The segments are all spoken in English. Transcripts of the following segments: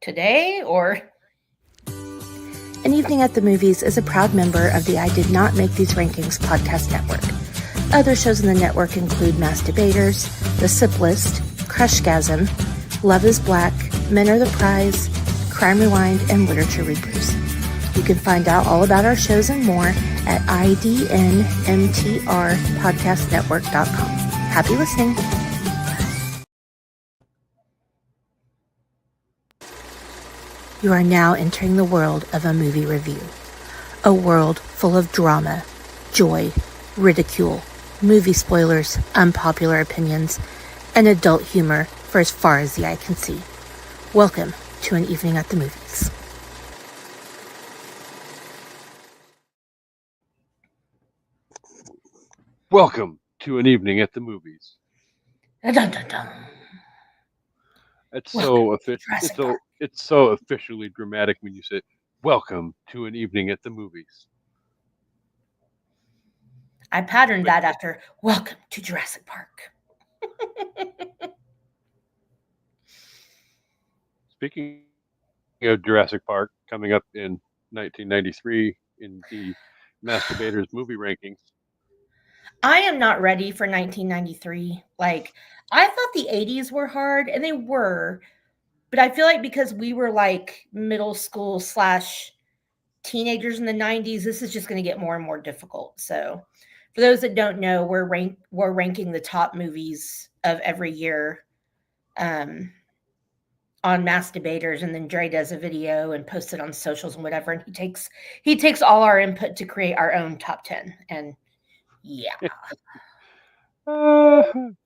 today or An Evening at the Movies is a proud member of the I Did Not Make These Rankings podcast network. Other shows in the network include Masturbators, The Sip List, Crushgasm, Love is Black, Men Are the Prize, Crime Rewind, and Literature Reapers. You can find out all about our shows and more at idnmtrpodcastnetwork.com. Happy listening. You are now entering the world of a movie review. A world full of drama, joy, ridicule, movie spoilers, unpopular opinions, and adult humor for as far as the eye can see. Welcome to An Evening at the Movies. Welcome to An Evening at the Movies. dun, dun, dun. It's Welcome so to official. Jurassic Park. It's so officially dramatic when you say, "Welcome to An Evening at the Movies." I patterned that after Welcome to Jurassic Park. Speaking of Jurassic Park, coming up in 1993 in the Masturbators movie rankings. I am not ready for 1993. Like, I thought the 80s were hard, and they were, but I feel like because we were like middle school / teenagers in the 90s, this is just going to get more and more difficult. So, for those that don't know, we're ranking the top movies of every year on Masturbators, and then Dre does a video and posts it on socials and whatever, and he takes all our input to create our own top 10. And yeah.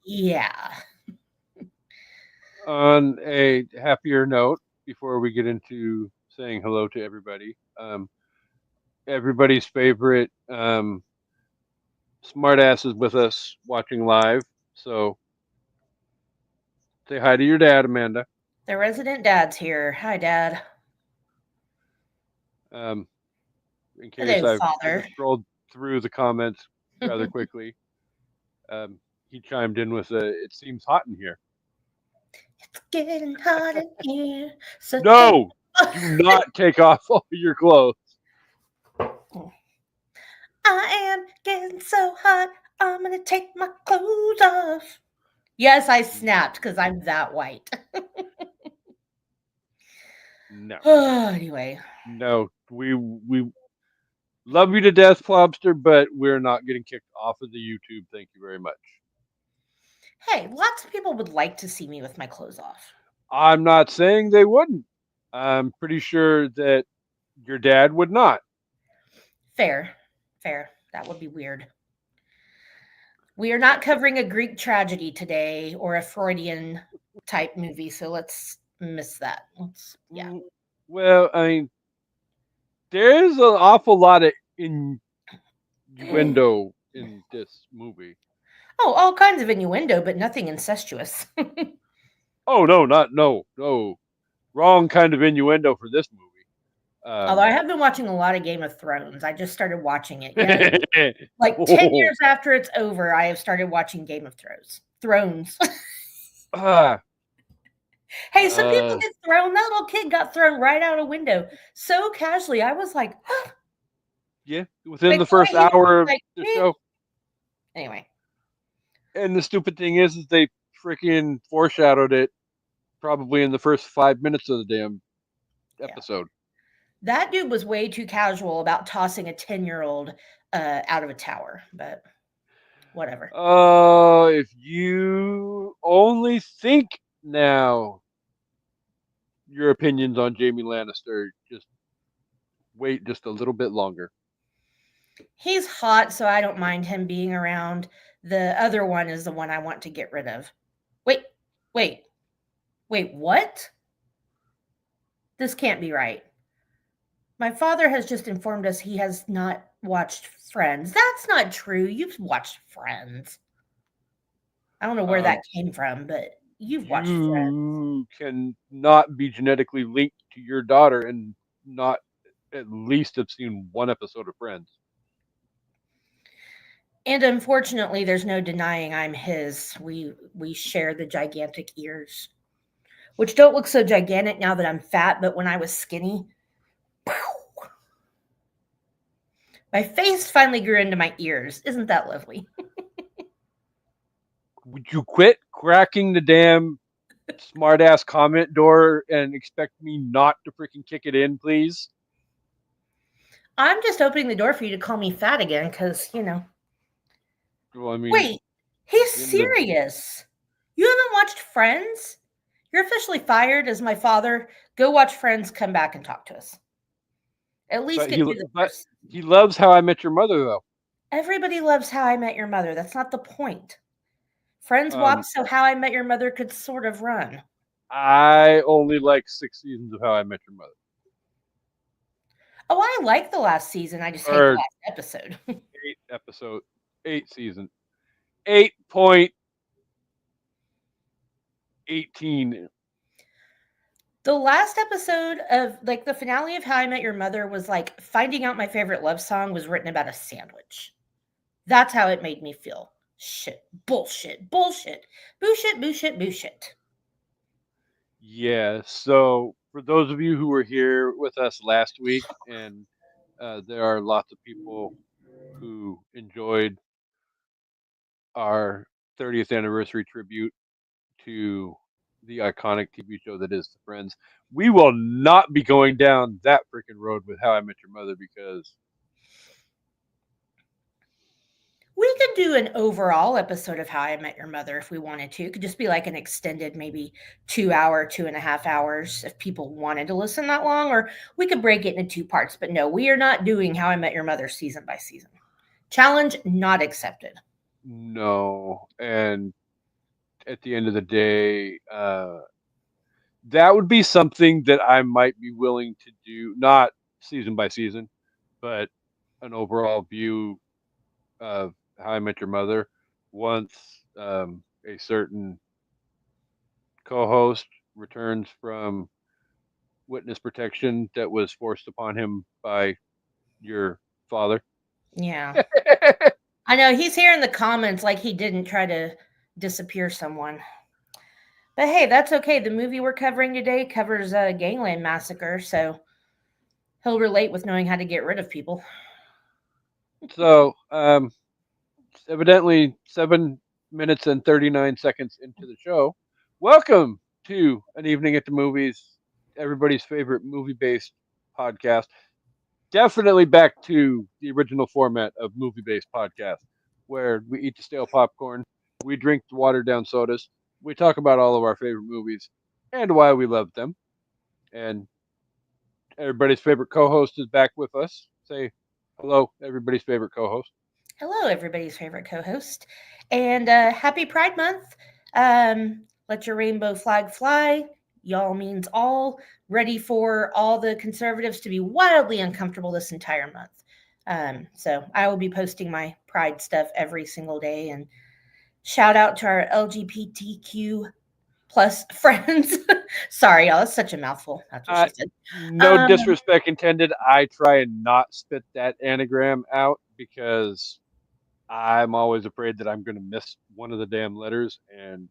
Yeah. On a happier note, before we get into saying hello to everybody, everybody's favorite smartass is with us watching live. So say hi to your dad, Amanda. The resident dad's here. Hi, Dad. Um, in case Hello, I've Father. scrolled through the comments rather quickly, he chimed in with "It seems hot in here." It's getting hot in here. So No, do not take off all your clothes. I am getting so hot. I'm gonna take my clothes off. Yes, I snapped because I'm that white. No, Anyway, no, we love you to death, Plobster, but we're not getting kicked off of the YouTube. Thank you very much. hey, lots of people would like to see me with my clothes off. I'm not saying they wouldn't. I'm pretty sure that your dad would not. Fair. That would be weird. We are not covering a Greek tragedy today or a Freudian type movie, so let's miss that. Yeah. Well, I mean, there's an awful lot of innuendo in this movie. Oh, all kinds of innuendo, but nothing incestuous. Oh no, wrong kind of innuendo for this movie. Although I have been watching a lot of Game of Thrones. I just started watching it. Yeah. Like 10 years after it's over, I have started watching Game of Thrones. Hey, some people get thrown. That little kid got thrown right out a window so casually. I was like, yeah, within the first hour of the show. Anyway. And the stupid thing is they freaking foreshadowed it probably in the first 5 minutes of the damn episode. Yeah. That dude was way too casual about tossing a 10-year-old out of a tower, but whatever. If you only think now your opinions on Jamie Lannister, just wait just a little bit longer. He's hot, so I don't mind him being around. The other one is the one I want to get rid of. Wait, what? This can't be right. My father has just informed us he has not watched Friends. That's not true. You've watched Friends. I don't know where that came from, but you've watched Friends. You cannot be genetically linked to your daughter and not at least have seen one episode of Friends. And unfortunately, there's no denying I'm his. We share the gigantic ears. which don't look so gigantic now that I'm fat, but when I was skinny, pow, my face finally grew into my ears. Isn't that lovely? Would you quit cracking the damn smart-ass comment door and expect me not to freaking kick it in, please? I'm just opening the door for you to call me fat again because, Well, I mean, Wait, he's at the end of the- serious. You haven't watched Friends? You're officially fired as my father. Go watch Friends, come back and talk to us. At least but get he through the but first. he loves How I Met Your Mother, though. Everybody loves How I Met Your Mother. That's not the point. Friends Um, walked so How I Met Your Mother could sort of run. I only like 6 seasons of How I Met Your Mother. Oh, I like the last season. I just hate the Or last episode. 8 season, 8.18. The last episode of like the finale of How I Met Your Mother was like finding out my favorite love song was written about a sandwich. That's how it made me feel. Shit. Bullshit. Bullshit. Bullshit. Bullshit. Bullshit. Yeah. So for those of you who were here with us last week, and there are lots of people who enjoyed our 30th anniversary tribute to the iconic TV show that is The Friends. We will not be going down that freaking road with How I Met Your Mother because We could do an overall episode of How I Met Your Mother if we wanted to. It could just be like an extended, maybe 2 hour, 2.5 hours if people wanted to listen that long, or we could break it into 2 parts. But no, we are not doing How I Met Your Mother season by season. Challenge not accepted. no. And at the end of the day, that would be something that I might be willing to do, not season by season, but an overall view of How I Met Your Mother once a certain co-host returns from witness protection that was forced upon him by your father. Yeah. I know he's here in the comments like he didn't try to disappear someone. But hey, that's okay. The movie we're covering today covers a gangland massacre, so he'll relate with knowing how to get rid of people. So, evidently 7 minutes and 39 seconds into the show. Welcome to An Evening at the Movies, everybody's favorite movie-based podcast. Definitely back to the original format of movie-based podcast, where we eat the stale popcorn, we drink the watered-down sodas, we talk about all of our favorite movies and why we love them. And everybody's favorite co-host is back with us. Say hello, everybody's favorite co-host. Hello, everybody's favorite co-host, and happy Pride Month. Let your rainbow flag fly. Y'all means all. Ready for all the conservatives to be wildly uncomfortable this entire month. So I will be posting my Pride stuff every single day, and shout out to our LGBTQ plus friends. Sorry, y'all, that's such a mouthful. That's what she said. No disrespect intended. I try and not spit that anagram out because I'm always afraid that I'm going to miss one of the damn letters, and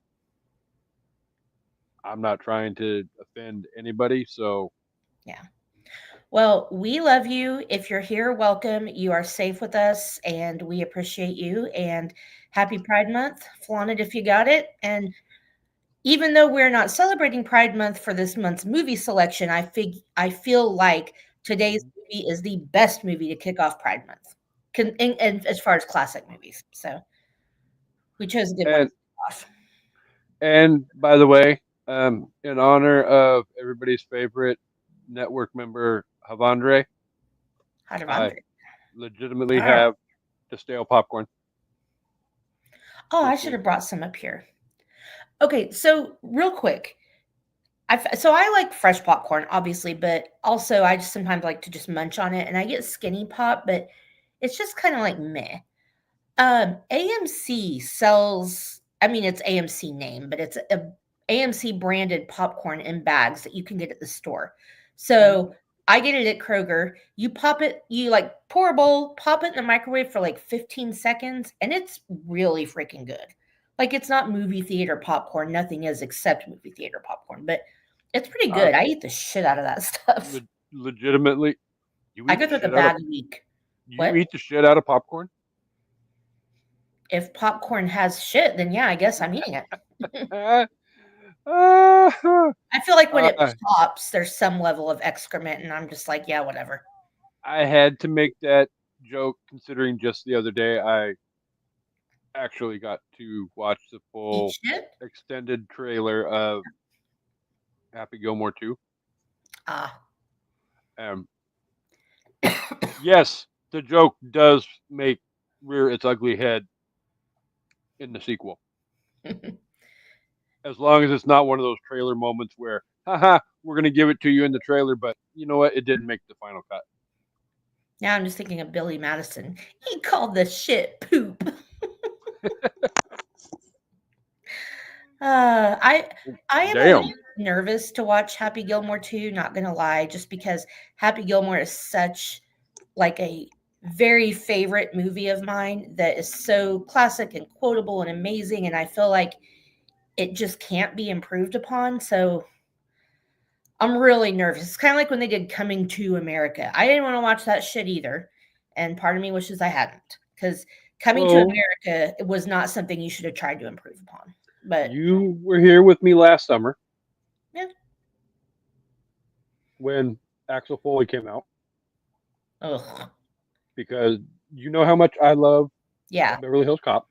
I'm not trying to offend anybody. So, Yeah. Well, we love you. If you're here, welcome. You are safe with us, and we appreciate you. And happy Pride Month. Flaunt it if you got it. And even though we're not celebrating Pride Month for this month's movie selection, I feel like today's movie is the best movie to kick off Pride Month, and as far as classic movies. So we chose a good one to and kick off. and by the way, in honor of everybody's favorite network member Havandre, Heart of I Andre. legitimately All right. have the stale popcorn. Oh, I This should week. have brought some up here. Okay, so real quick, so I like fresh popcorn, obviously, but also I just sometimes like to just munch on it, and I get Skinny Pop, but it's just kind of like meh. AMC sells, I mean, it's AMC name, but it's a AMC branded popcorn in bags that you can get at the store. So I get it at Kroger. You pop it, you like pour a bowl, pop it in the microwave for like 15 seconds, and it's really freaking good. Like, it's not movie theater popcorn. Nothing is except movie theater popcorn, but it's pretty good. I eat the shit out of that stuff. Legitimately, you I eat go the through the shit out of bag a week. you What? eat the shit out of popcorn? If popcorn has shit, then yeah, I guess I'm eating it. Uh, uh, I feel like when it uh, pops, there's some level of excrement, and I'm just like, yeah, whatever. I had to make that joke considering just the other day I actually got to watch the Eat full shit? extended trailer of Happy Gilmore 2. Ah. Um, yes, the joke does rear its ugly head in the sequel. As long as it's not one of those trailer moments where, haha, we're going to give it to you in the trailer, but you know what? It didn't make the final cut. Now I'm just thinking of Billy Madison. He called the shit poop. I am a Damn. little nervous to watch Happy Gilmore 2, not gonna lie, just because Happy Gilmore is such like a very favorite movie of mine that is so classic and quotable and amazing, and I feel like it just can't be improved upon. So I'm really nervous. It's kind of like when they did Coming to America. I didn't want to watch that shit either, and part of me wishes I hadn't, because Coming to Well, America was not something you should have tried to improve upon. But you were here with me last summer. Yeah. When Axel Foley came out, ugh, because you know how much I love yeah, Beverly Hills Cop.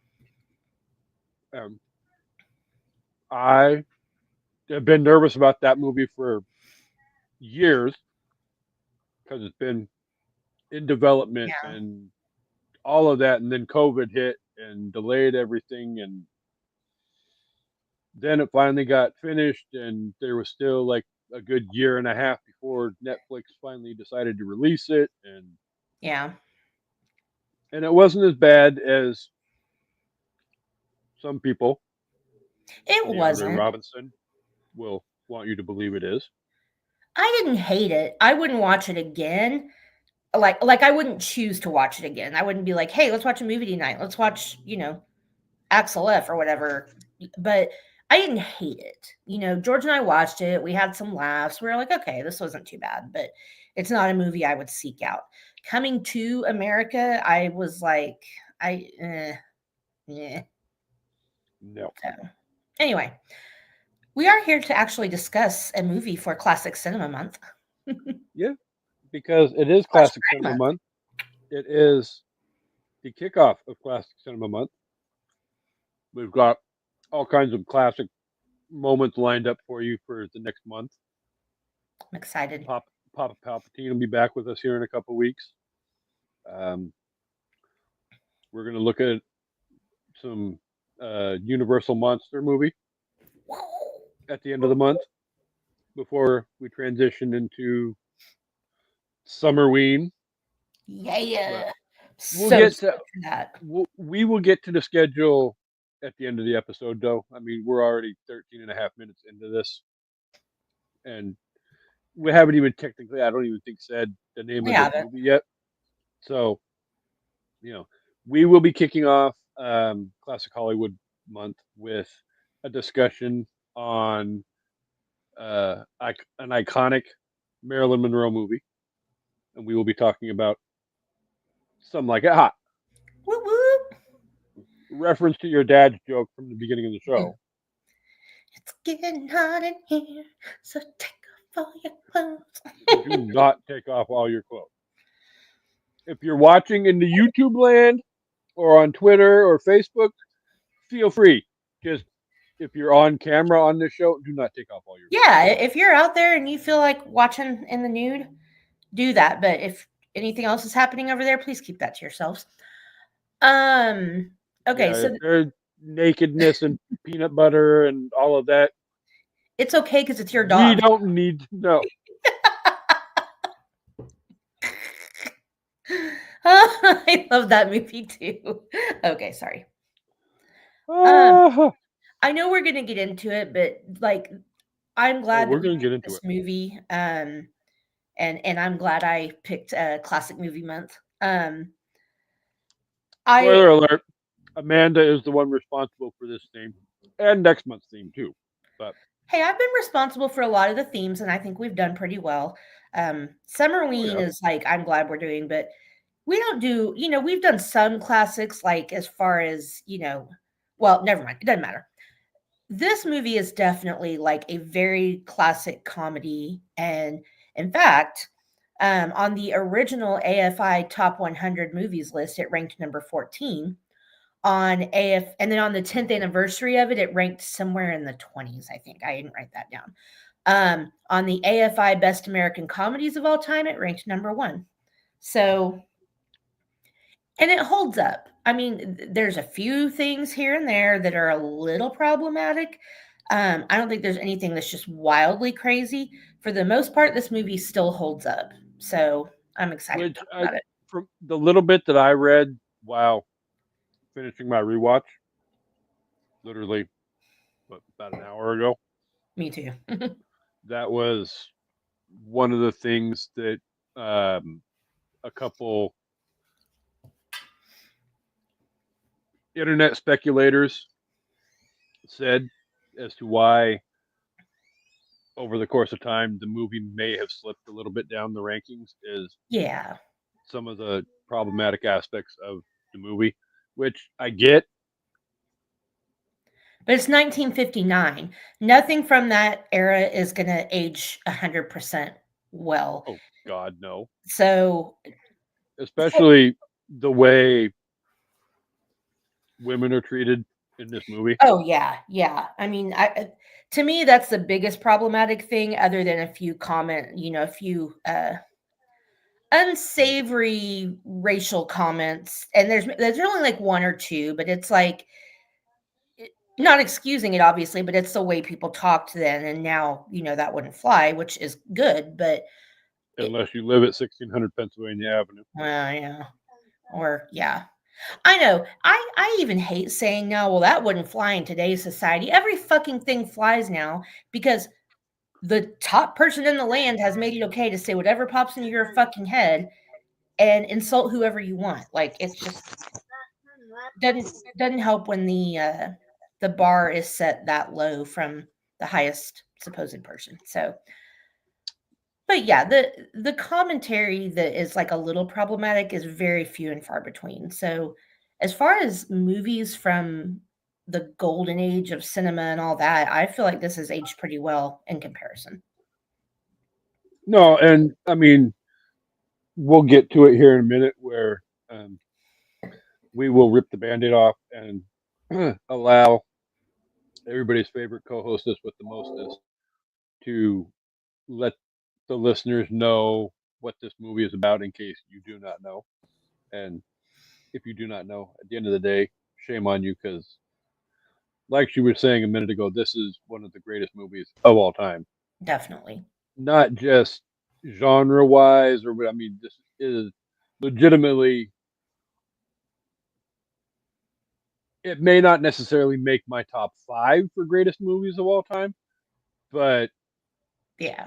I have been nervous about that movie for years because it's been in development yeah, and all of that, and then COVID hit and delayed everything, and then it finally got finished, and there was still like a good year and a half before Netflix finally decided to release it, yeah. and it wasn't as bad as some people, It DeAndre wasn't. Robinson, will want you to believe it is. I didn't hate it. I wouldn't watch it again. Like I wouldn't choose to watch it again. I wouldn't be like, hey, let's watch a movie tonight. Let's watch, Axel F or whatever. But I didn't hate it. George and I watched it. We had some laughs. We were like, okay, this wasn't too bad, but it's not a movie I would seek out. Coming to America, I was like, yeah. No. So, anyway, we are here to actually discuss a movie for Classic Cinema Month. Yeah, because it is Classic Cinema Month. It is the kickoff of Classic Cinema Month. We've got all kinds of classic moments lined up for you for the next month. I'm excited. Papa Palpatine will be back with us here in a couple weeks. We're going to look at some Universal Monster movie at the end of the month before we transition into Summerween. Yeah. We'll So get stoked to for that. we will get to the schedule at the end of the episode, though. I mean, we're already 13 and a half minutes into this, and we haven't even technically, I don't even think, said the name of the movie yet. So, we will be kicking off Classic Hollywood Month with a discussion on an iconic Marilyn Monroe movie, and we will be talking about Some Like It Hot. Whoop, whoop. Reference to your dad's joke from the beginning of the show. It's getting hot in here, so take off all your clothes. Do not take off all your clothes. If you're watching in the YouTube land or on Twitter or Facebook, feel free. Just if you're on camera on this show, do not take off all your clothes. Yeah, if you're out there and you feel like watching in the nude, do that. But if anything else is happening over there, please keep that to yourselves. Okay, Yeah, so there's nakedness and peanut butter and all of that. It's okay because it's your dog. We don't need to know. I love that movie too. Okay, sorry. I know we're gonna get into it, but like, I'm glad we're that we gonna get picked into this movie. And I'm glad I picked Classic Movie Month. Spoiler alert. Amanda is the one responsible for this theme and next month's theme too. But Hey, I've been responsible for a lot of the themes, and I think we've done pretty well. Summerween yeah. is like I'm glad we're doing, but we don't do. We've done some classics, like as far as Well, never mind. It doesn't matter. This movie is definitely like a very classic comedy, and in fact, on the original AFI Top 100 movies list, it ranked number 14. On AF, and then on the 10th anniversary of it, it ranked somewhere in the 20s, I think. I didn't write that down. On the AFI Best American Comedies of All Time, it ranked number 1. So, and it holds up. I mean, there's a few things here and there that are a little problematic. I don't think there's anything that's just wildly crazy. For the most part, this movie still holds up. So I'm excited to talk about it. From the little bit that I read while finishing my rewatch, literally about an hour ago, Me too. that was one of the things that a couple internet speculators said as to why over the course of time the movie may have slipped a little bit down the rankings is Yeah. some of the problematic aspects of the movie, which I get. But it's 1959. Nothing from that era is going to age 100% well. Oh God, no. So, Especially the way women are treated in this movie. oh yeah, yeah. I mean, to me that's the biggest problematic thing, other than a few a few unsavory racial comments, and there's only like one or two, but it's like not excusing it obviously, but it's the way people talked then, and now that wouldn't fly, which is good, but Unless you live at 1600 Pennsylvania Avenue. well, yeah, or yeah. I know. I even hate saying now, well, that wouldn't fly in today's society. Every fucking thing flies now because the top person in the land has made it okay to say whatever pops into your fucking head and insult whoever you want. Like it's just doesn't help when the bar is set that low from the highest supposed person. So but yeah, the commentary that is like a little problematic is very few and far between. So as far as movies from the golden age of cinema and all that, I feel like this has aged pretty well in comparison. No, and I mean, we'll get to it here in a minute where we will rip the band-aid off and allow everybody's favorite co-hostess with the mostest to let the listeners know what this movie is about in case you do not know. And if you do not know, at the end of the day, shame on you because, like she was saying a minute ago, this is one of the greatest movies of all time. Definitely. Not just genre-wise, or I mean, this is legitimately. It may not necessarily make my top 5 for greatest movies of all time, but Yeah.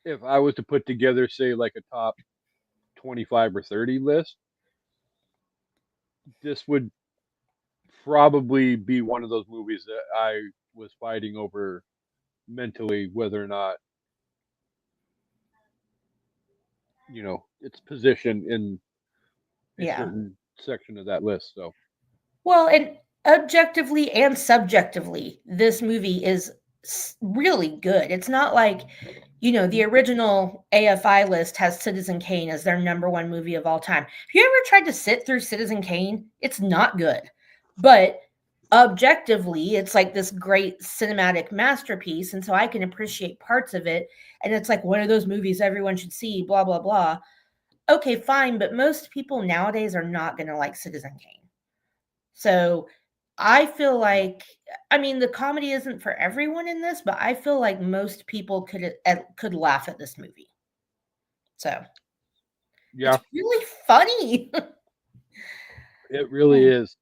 if I was to put together, say, like a top 25 or 30 list, this would probably be one of those movies that I was fighting over mentally whether or not, its position in a Yeah. certain section of that list. So, Well, and objectively and subjectively, this movie is really good. It's not like, the original AFI list has Citizen Kane as their number one movie of all time. If you ever tried to sit through Citizen Kane, it's not good. But objectively, it's like this great cinematic masterpiece. And so I can appreciate parts of it. And it's like one of those movies everyone should see, blah, blah, blah. Okay, fine. But most people nowadays are not going to like Citizen Kane. So I feel like, I mean, the comedy isn't for everyone in this, but I feel like most people could laugh at this movie. So yeah, it's really funny. it really is.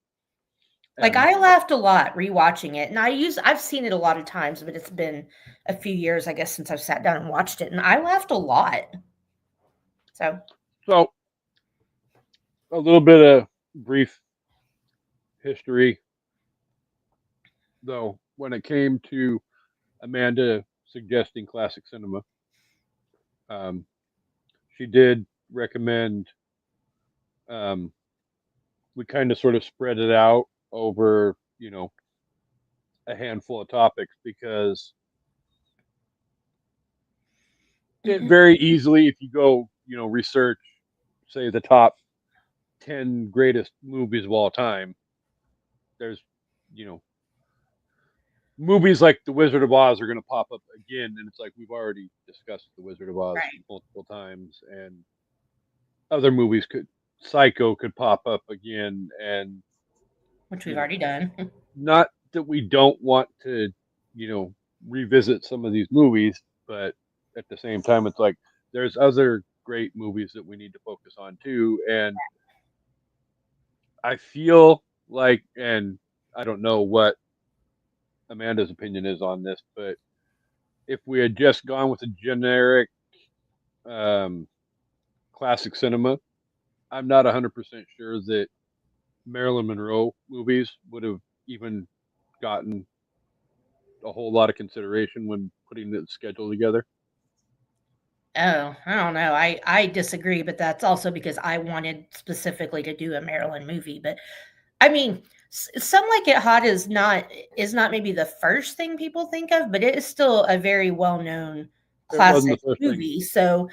Like And I laughed a lot rewatching it, and I've seen it a lot of times, but it's been a few years, I guess, since I've sat down and watched it, and I laughed a lot. So a little bit of brief history, though, when it came to Amanda suggesting classic cinema. Um, she did recommend um, we kind of sort of spread it out over, a handful of topics because it very easily, if you go, research, say, the top 10 greatest movies of all time, there's, you know, movies like The Wizard of Oz are going to pop up again. And it's like, we've already discussed The Wizard of Oz Right. multiple times. And other movies Psycho could pop up again. And, Which you we've know, already done. not that we don't want to, revisit some of these movies, but at the same time, it's like there's other great movies that we need to focus on too. And I feel like, and I don't know what Amanda's opinion is on this, but if we had just gone with a generic um, classic cinema, I'm not 100% sure that Marilyn Monroe movies would have even gotten a whole lot of consideration when putting the schedule together. Oh, I don't know. I disagree, but that's also because I wanted specifically to do a Maryland movie. But I mean, Some Like It Hot is not maybe the first thing people think of, but it is still a very well known It wasn't classic the first thing. movie. So,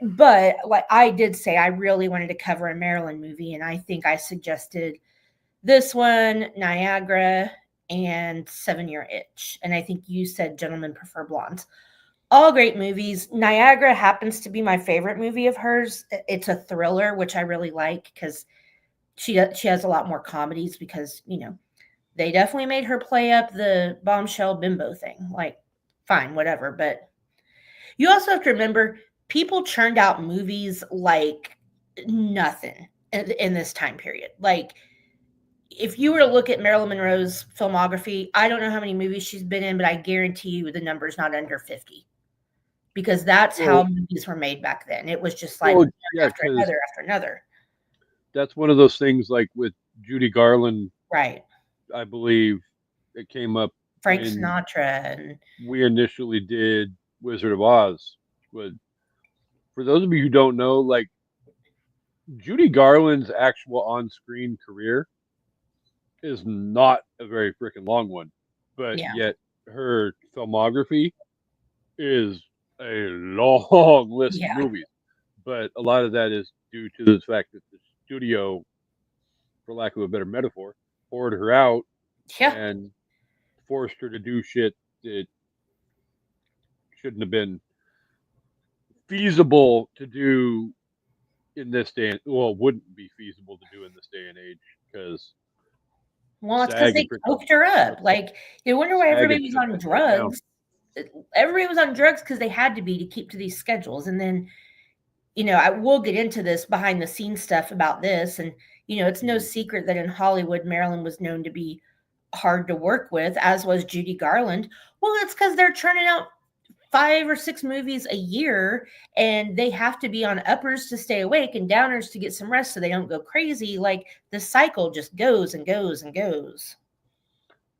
but like I did say, I really wanted to cover a Maryland movie, and I think I suggested this one, Niagara, and 7 Year Itch, and I think you said Gentlemen Prefer Blondes. All great movies. Niagara happens to be my favorite movie of hers. It's a thriller, which I really like because she has a lot more comedies because they definitely made her play up the bombshell bimbo thing. Like, fine, whatever. But you also have to remember people churned out movies like nothing in this time period. Like, if you were to look at Marilyn Monroe's filmography, I don't know how many movies she's been in, but I guarantee you the number's not under 50. Because that's how Well, movies were made back then. It was just like one yeah, after because another after another. that's one of those things like with Judy Garland, Right. I believe it came up Frank when Sinatra and we initially did Wizard of Oz. Was For those of you who don't know, like Judy Garland's actual on-screen career is not a very freaking long one, but yeah. yet her filmography is a long list of Yeah. movies. But a lot of that is due to the fact that the studio, for lack of a better metaphor, poured her out Yeah. and forced her to do shit that shouldn't have been feasible to do in this day and well, wouldn't be feasible to do in this day and age because Well, it's because SAG they had freaking coked her up. Like, you wonder why SAG had everybody was shut on that shit down. drugs. Everybody was on drugs because they had to be to keep to these schedules. And then, I will get into this behind the scenes stuff about this. And, it's no secret that in Hollywood, Marilyn was known to be hard to work with, as was Judy Garland. Well, it's because they're churning out 5 or 6 movies a year and they have to be on uppers to stay awake and downers to get some rest so they don't go crazy. Like the cycle just goes and goes and goes.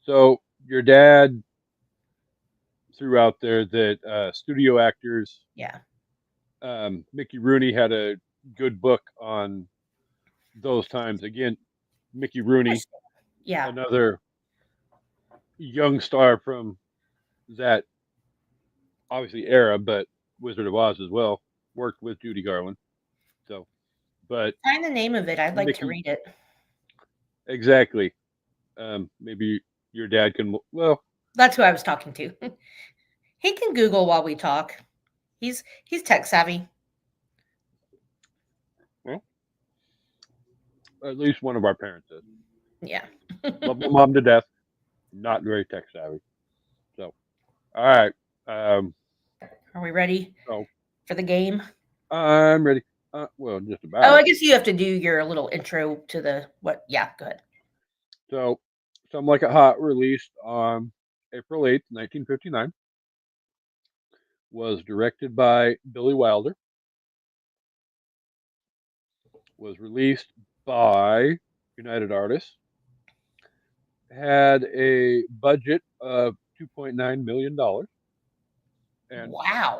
So your dad threw out there that studio actors, Yeah. Mickey Rooney had a good book on those times. Again, Mickey Rooney, Yeah. another young star from that obviously era, but Wizard of Oz as well, worked with Judy Garland. So, but Find the name of it. I'd like to Mickey, read it. exactly. Maybe your dad can, well, That's who I was talking to. He can Google while we talk. He's tech savvy. at least one of our parents is. Yeah. Love my mom to death. Not very tech savvy. So, all right. Are we ready So for the game? I'm ready. Well, just about. Oh, I guess you have to do your little intro to the what? Yeah, go ahead. So, Some Like It Hot released on April 8th, 1959. Was directed by Billy Wilder. Was released by United Artists. had a budget of $2.9 million. And Wow. Yeah.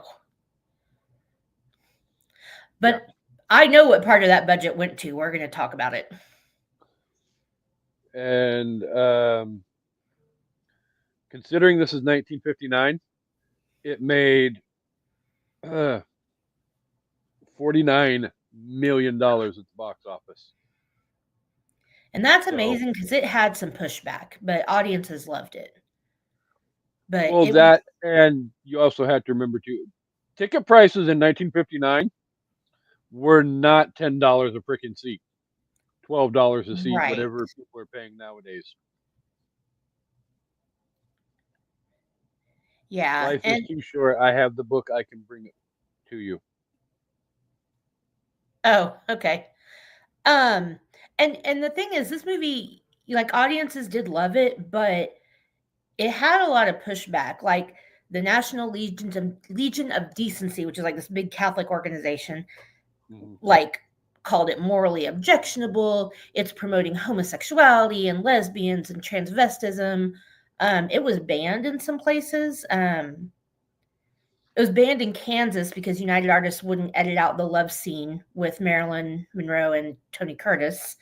But I know what part of that budget went to. We're going to talk about it. and considering this is 1959, it made $49 million at the box office. And that's So- amazing because it had some pushback, but audiences loved it. But Well, it that, and you also have to remember too, ticket prices in 1959 were not $10 a freaking seat, $12 a seat, Right. whatever people are paying nowadays. yeah, Life and is too short. I have the book. I can bring it to you. oh, okay. And the thing is, this movie, like audiences did love it, but it had a lot of pushback. Like the National Legion of Decency, which is like this big Catholic organization, Mhm. like called it morally objectionable. It's promoting homosexuality and lesbians and transvestism. It was banned in some places. It was banned in Kansas because United Artists wouldn't edit out the love scene with Marilyn Monroe and Tony Curtis.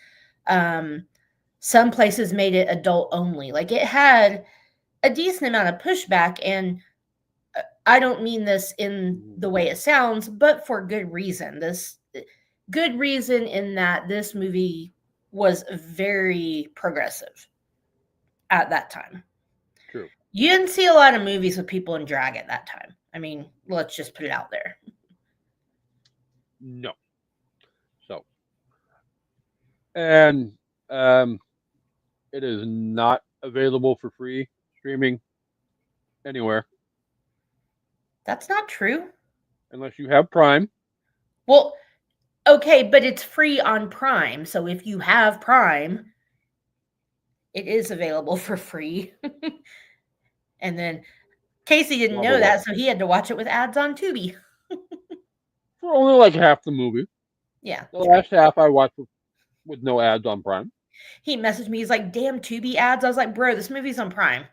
Some places made it adult only. Like it had a decent amount of pushback, and I don't mean this in the way it sounds, but for good reason. This good reason in that this movie was very progressive at that time. True. You didn't see a lot of movies with people in drag at that time. I mean, let's just put it out there. No. So, and it is not available for free streaming anywhere That's not true. unless you have Prime. Well, okay, but it's free on Prime. So if you have Prime, it is available for free. And then Casey didn't Blah, know blah, blah. that, so he had to watch it with ads on Tubi. For only like half the movie. Yeah. The last half I watched with no ads on Prime. He messaged me. He's like, damn Tubi ads. I was like, bro, this movie's on Prime.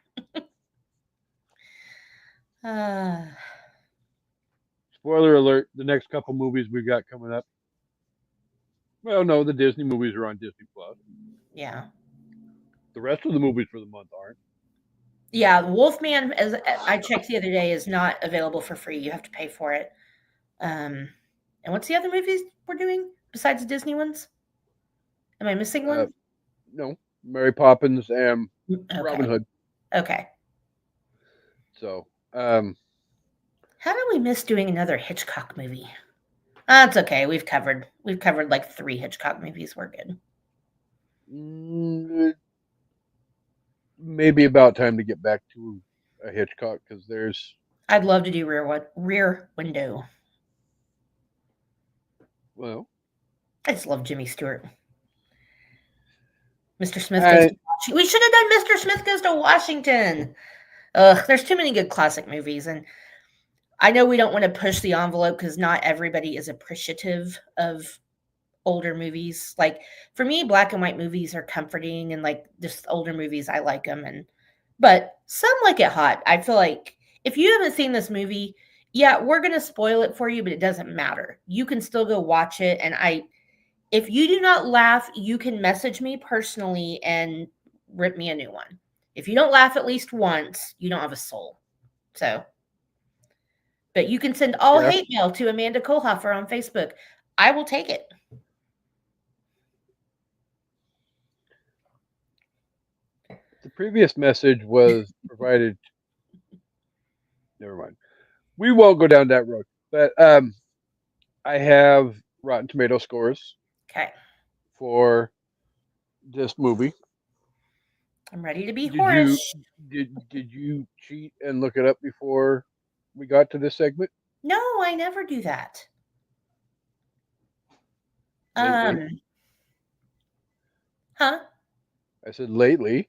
Spoiler alert, the next couple movies we've got coming up. Well, no, the Disney movies are on Disney Plus. Yeah. The rest of the movies for the month aren't. Yeah, Wolfman, as I checked the other day, is not available for free. You have to pay for it. And what's the other movies we're doing besides the Disney ones? Am I missing one? No, Mary Poppins and Okay. Robin Hood. Okay. So, How did we miss doing another Hitchcock movie? That's okay. We've covered like 3 Hitchcock movies. We're good. Maybe about time to get back to a Hitchcock because there's. I'd love to do Rear Window. Well, I just love Jimmy Stewart. Mr. Smith goes to Washington. We should have done Mr. Smith Goes to Washington. Ugh, there's too many good classic movies, and I know we don't want to push the envelope because not everybody is appreciative of older movies. Like for me, black and white movies are comforting, and like just older movies, I like them. But some like it hot. I feel like if you haven't seen this movie, yeah, we're gonna spoil it for you, but it doesn't matter. You can still go watch it, and if you do not laugh, you can message me personally and rip me a new one. If you don't laugh at least once, you don't have a soul. So, but you can send all hate mail to Amanda Kohlhofer on Facebook. I will take it. The previous message was provided. Never mind. We won't go down that road. But I have Rotten Tomato scores. Okay. For this movie. I'm ready to be whorish. Did you cheat and look it up before we got to this segment? No, I never do that. Lately. Huh? I said lately.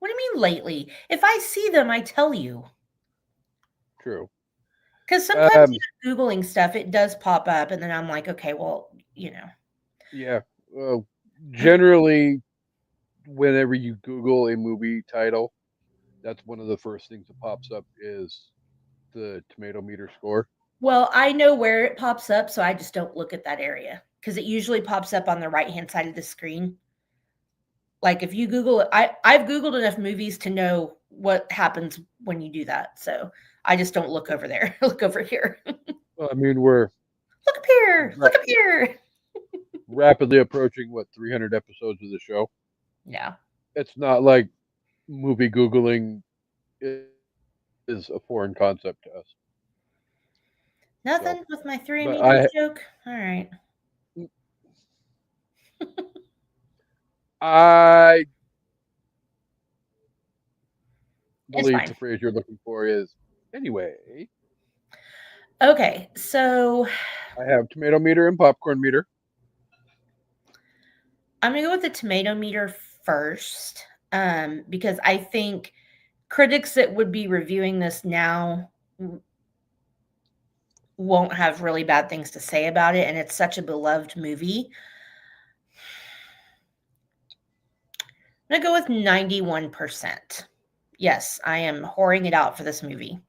What do you mean lately? If I see them, I tell you. True. Because sometimes Googling stuff, it does pop up, and then I'm like, okay, well, you know. Yeah. Well, generally, whenever you Google a movie title, that's one of the first things that pops up is the tomato meter score. Well, I know where it pops up, so I just don't look at that area because it usually pops up on the right-hand side of the screen. Like if you Google it, I've Googled enough movies to know what happens when you do that. So I just don't look over there. Look over here. Well, I mean, we're Look up here. Look up here. rapidly approaching 300 episodes of the show. Yeah. It's not like movie Googling is a foreign concept to us. Nothing with my 3 but meters joke. All right. I believe fine. the phrase you're looking for is anyway. Okay, so I have tomato meter and popcorn meter. I'm gonna go with the tomato meter first, because I think critics that would be reviewing this now won't have really bad things to say about it, and it's such a beloved movie. I'm gonna go with 91%. Yes, I am whoring it out for this movie.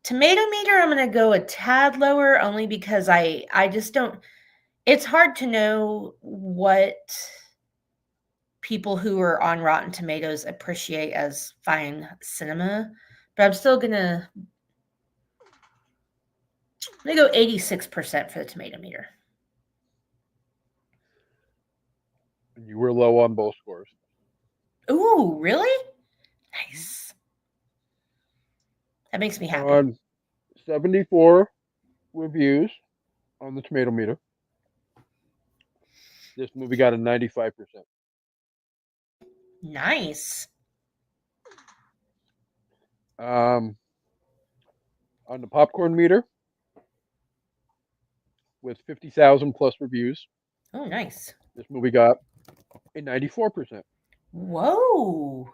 Tomato meter, I'm gonna go a tad lower only because I just don't. It's hard to know what people who are on Rotten Tomatoes appreciate as fine cinema, but I'm still gonna go 86% for the tomato meter. You were low on both scores. Ooh, really? Nice. That makes me happy. On 74 reviews on the tomato meter, this movie got a 95%. Nice. On the popcorn meter, with 50,000 plus reviews, Oh, nice. this movie got a 94%. Whoa.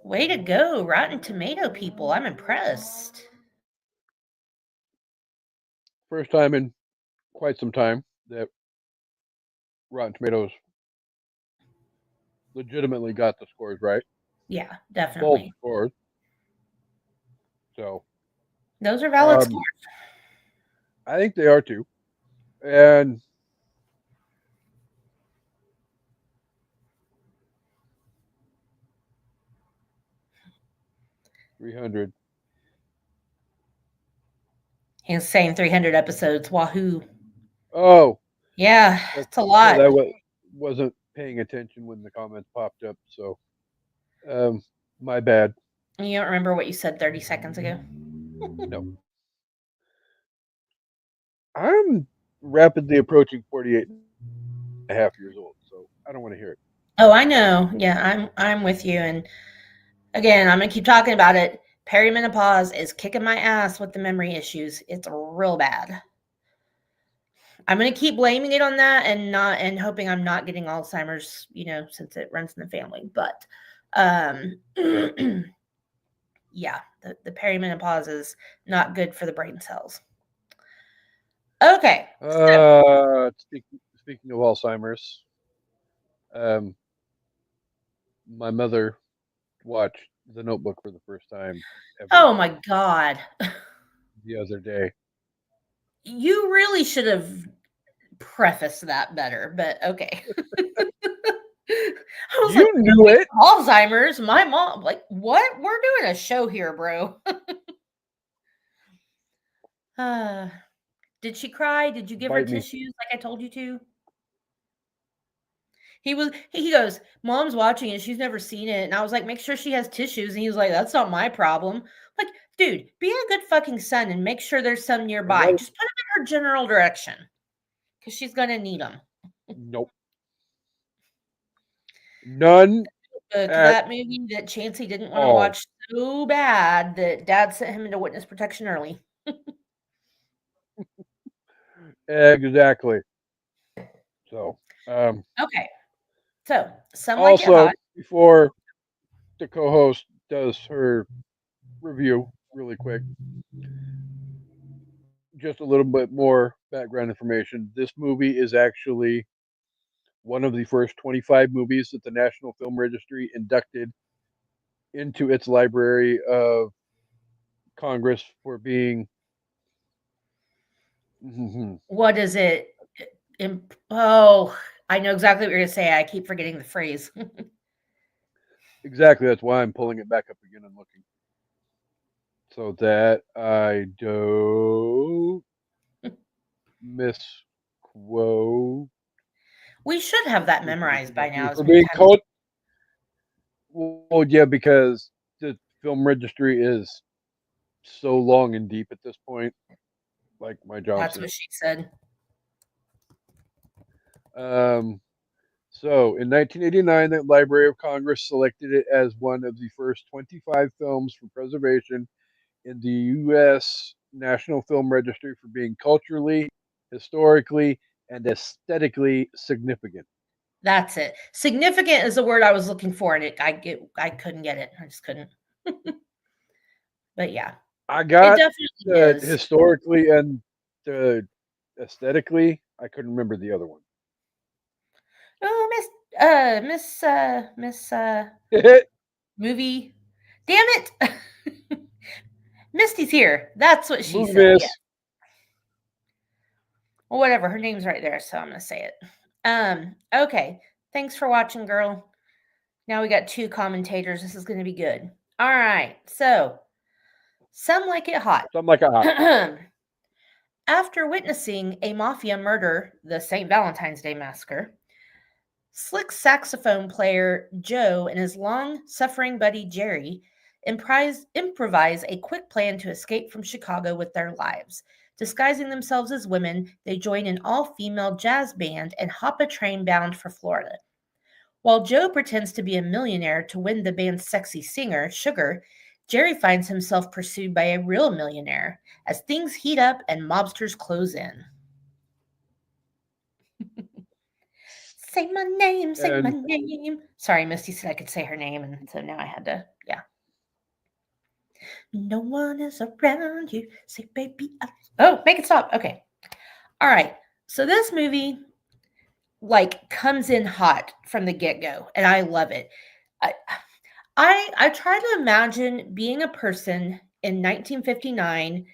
Way to go, Rotten Tomato people. I'm impressed. First time in quite some time that Rotten Tomatoes legitimately got the scores right. Yeah, Both definitely. scores. So Those are valid scores. I think they are too. And $300. He's saying 300 episodes. Wahoo. Oh, Yeah, it's a lot. I wasn't paying attention when the comments popped up. So, my bad. You don't remember what you said 30 seconds ago? No. I'm rapidly approaching 48 and a half years old, so I don't want to hear it. Oh, I know. Yeah, I'm with you. And again, I'm gonna keep talking about it. Perimenopause is kicking my ass with the memory issues. It's real bad. I'm gonna keep blaming it on that and hoping I'm not getting Alzheimer's, since it runs in the family. But yeah, the perimenopause is not good for the brain cells. Okay. Speaking of Alzheimer's, my mother watched The Notebook for the first time ever. Oh my God. The other day. You really should have prefaced that better, but okay. I was You knew it. Alzheimer's. My mom, like, what? We're doing a show here, bro. Did she cry? Did you give her tissues like I told you to? He goes, Mom's watching it. She's never seen it. And I was like, make sure she has tissues. And he was like, that's not my problem. Like, dude, be a good fucking son and make sure there's some nearby. Just put them in her general direction because she's going to need them. Nope. None. That movie that Chancey didn't want to watch so bad that Dad sent him into witness protection early. Exactly. So, okay. So, some also, like it hot. Before the co-host does her review really quick, just a little bit more background information. This movie is actually one of the first 25 movies that the National Film Registry inducted into its Library of Congress for being. What is it? Oh, I know exactly what you're going to say. I keep forgetting the phrase. Exactly. That's why I'm pulling it back up again and looking. So that I don't misquote. We should have that memorized by now as For many being times. called. Well, yeah, because the film registry is so long and deep at this point. Like my job That's says. what she said. So in 1989, the Library of Congress selected it as one of the first 25 films for preservation in the U.S. National Film Registry for being culturally, historically, and aesthetically significant. That's it. Significant is the word I was looking for, and I couldn't get it. I just couldn't. But yeah, I it got definitely the is. historically and the aesthetically. I couldn't remember the other one. Oh, Miss Movie movie. Damn it. Misty's here. That's what she said. Yeah. miss. Well, whatever. Her name's right there, so I'm gonna say it. Okay. Thanks for watching, girl. Now we got 2 commentators. This is gonna be good. All right. So, some like it hot. Something like a hot. After witnessing a mafia murder, the St. Valentine's Day Massacre, slick saxophone player Joe and his long suffering buddy Jerry improvise a quick plan to escape from Chicago with their lives. Disguising themselves as women, they join an all female jazz band and hop a train bound for Florida. While Joe pretends to be a millionaire to win the band's sexy singer, Sugar, Jerry finds himself pursued by a real millionaire as things heat up and mobsters close in. Say my name, say my name. Sorry, Misty said I could say her name, and so now I had to, yeah. No one is around you. Say, baby. Oh, make it stop. Okay. All right. So this movie, like, comes in hot from the get-go, and I love it. I try to imagine being a person in 1959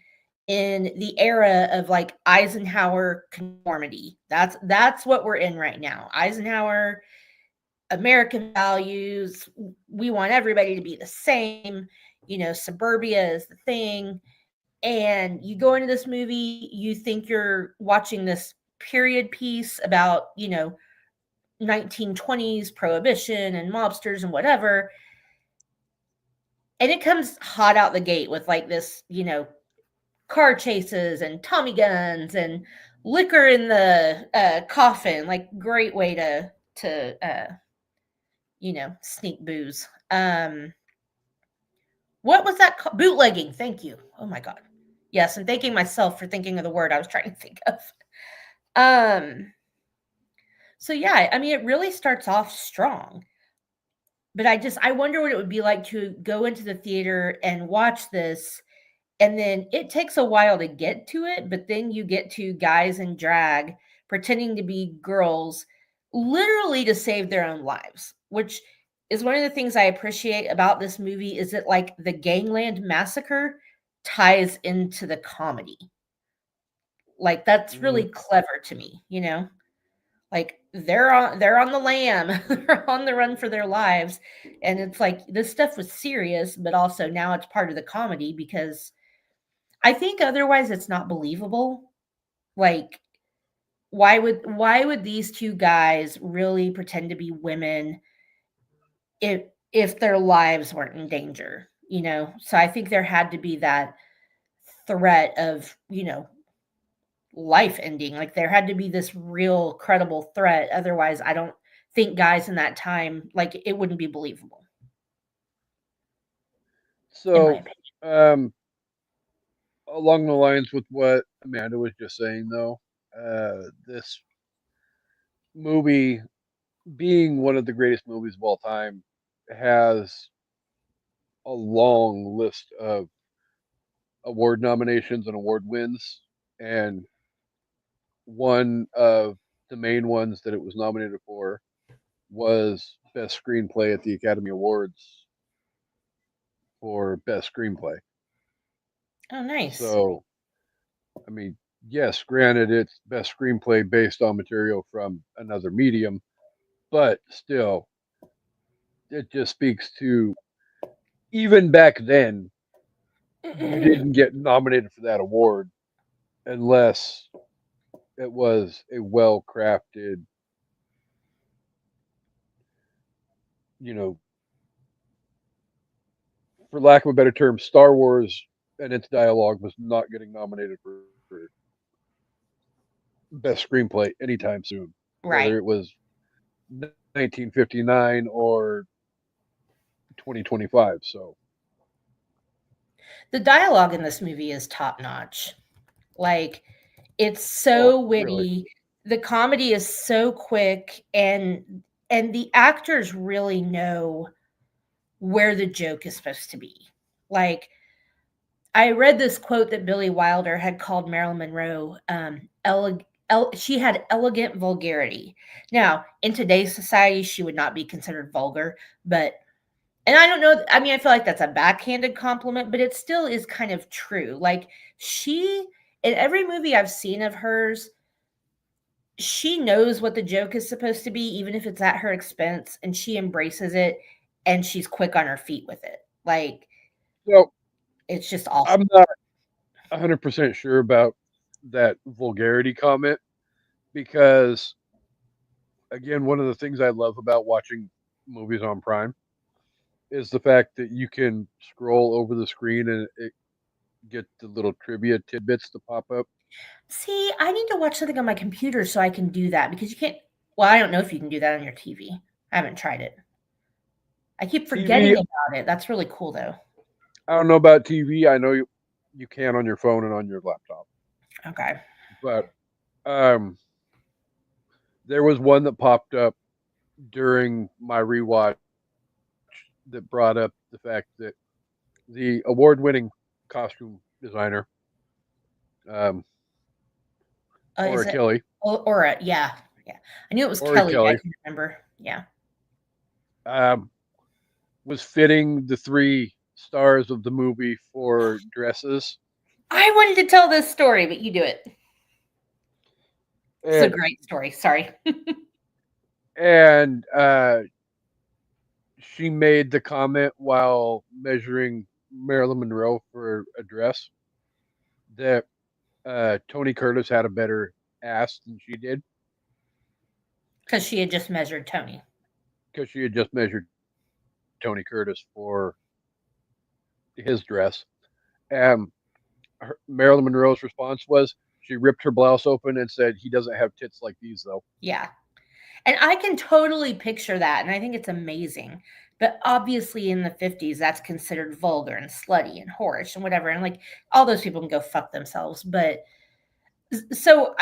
in the era of like Eisenhower conformity. That's what we're in right now. Eisenhower, American values. We want everybody to be the same. Suburbia is the thing. And you go into this movie, you think you're watching this period piece about, 1920s prohibition and mobsters and whatever. And it comes hot out the gate with like this, car chases and Tommy guns and liquor in the coffin. Like, great way to sneak booze. What was that called? Bootlegging. Thank you. Oh my God. Yes, and thanking myself for thinking of the word I was trying to think of. So yeah, I mean, it really starts off strong. But I wonder what it would be like to go into the theater and watch this, and then it takes a while to get to it, but then you get to guys in drag pretending to be girls, literally to save their own lives, which is one of the things I appreciate about this movie is that, like, the Gangland Massacre ties into the comedy. Like, that's really clever to me, Like, they're on the lam, they're on the run for their lives, and it's like this stuff was serious, but also now it's part of the comedy because I think otherwise it's not believable. Like, why would these 2 guys really pretend to be women if their lives weren't in danger, So I think there had to be that threat of, life ending. Like, there had to be this real credible threat. Otherwise, I don't think guys in that time, like, it wouldn't be believable. In my So, opinion. Along the lines with what Amanda was just saying, though, this movie, being one of the greatest movies of all time, has a long list of award nominations and award wins, and one of the main ones that it was nominated for was Best Screenplay at the Academy Awards for Best Screenplay. Oh, nice. So, I mean, yes, granted, it's Best Screenplay based on material from another medium, but still, it just speaks to even back then, you didn't get nominated for that award unless it was a well crafted, you know, for lack of a better term, Star Wars and its dialogue was not getting nominated for best screenplay anytime soon, Right. whether it was 1959 or 2025. So The dialogue in this movie is top notch. Like, it's so witty. Really? The comedy is so quick, and the actors really know where the joke is supposed to be. Like, I read this quote that Billy Wilder had called Marilyn Monroe, she had elegant vulgarity. Now, in today's society, she would not be considered vulgar, but, and I don't know, I mean, I feel like that's a backhanded compliment, but it still is kind of true. Like, she, in every movie I've seen of hers, she knows what the joke is supposed to be, even if it's at her expense, and she embraces it, and she's quick on her feet with it. Like, So it's just awesome. I'm not 100% sure about that vulgarity comment because, again, one of the things I love about watching movies on Prime is the fact that you can scroll over the screen and it get the little trivia tidbits to pop up. See, I need to watch something on my computer so I can do that because you can't. Well, I don't know if you can do that on your TV. I haven't tried it. I keep forgetting TV, about it. That's really cool, though. I don't know about TV. I know you can on your phone and on your laptop. Okay. But there was one that popped up during my rewatch that brought up the fact that the award-winning costume designer, Is Laura it Kelly, Aura? Yeah, yeah. I knew it was Ori Kelly. I Kelly, can remember. Yeah. was fitting the 3 stars of the movie for dresses. I wanted to tell this story, but you do it. It's a And, great story. Sorry. and she made the comment while measuring Marilyn Monroe for a dress that Tony Curtis had a better ass than she did Because she had just measured Tony. because she had just measured Tony Curtis for his dress. Marilyn Monroe's response was she ripped her blouse open and said, "He doesn't have tits like these, though." Yeah. And I can totally picture that, and I think it's amazing. But obviously in the 50s, that's considered vulgar and slutty and whorish and whatever. And like all those people can go fuck themselves. But so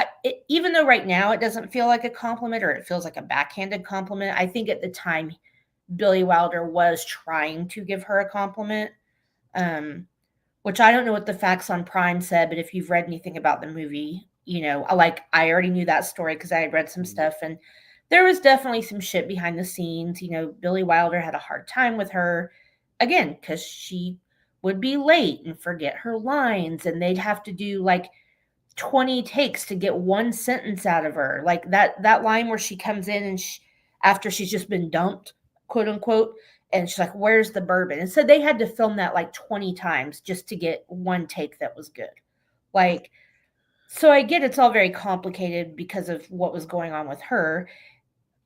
even though right now it doesn't feel like a compliment or it feels like a backhanded compliment, I think at the time Billy Wilder was trying to give her a compliment. Which I don't know what the facts on Prime said, but if you've read anything about the movie, you know, like I already knew that story because I had read some stuff and there was definitely some shit behind the scenes. You know, Billy Wilder had a hard time with her again because she would be late and forget her lines, and they'd have to do like 20 takes to get one sentence out of her. Like that line where she comes in and after she's just been dumped, quote unquote, and she's like, "Where's the bourbon?" And so they had to film that like 20 times just to get one take that was good. Like, so I get it's all very complicated because of what was going on with her.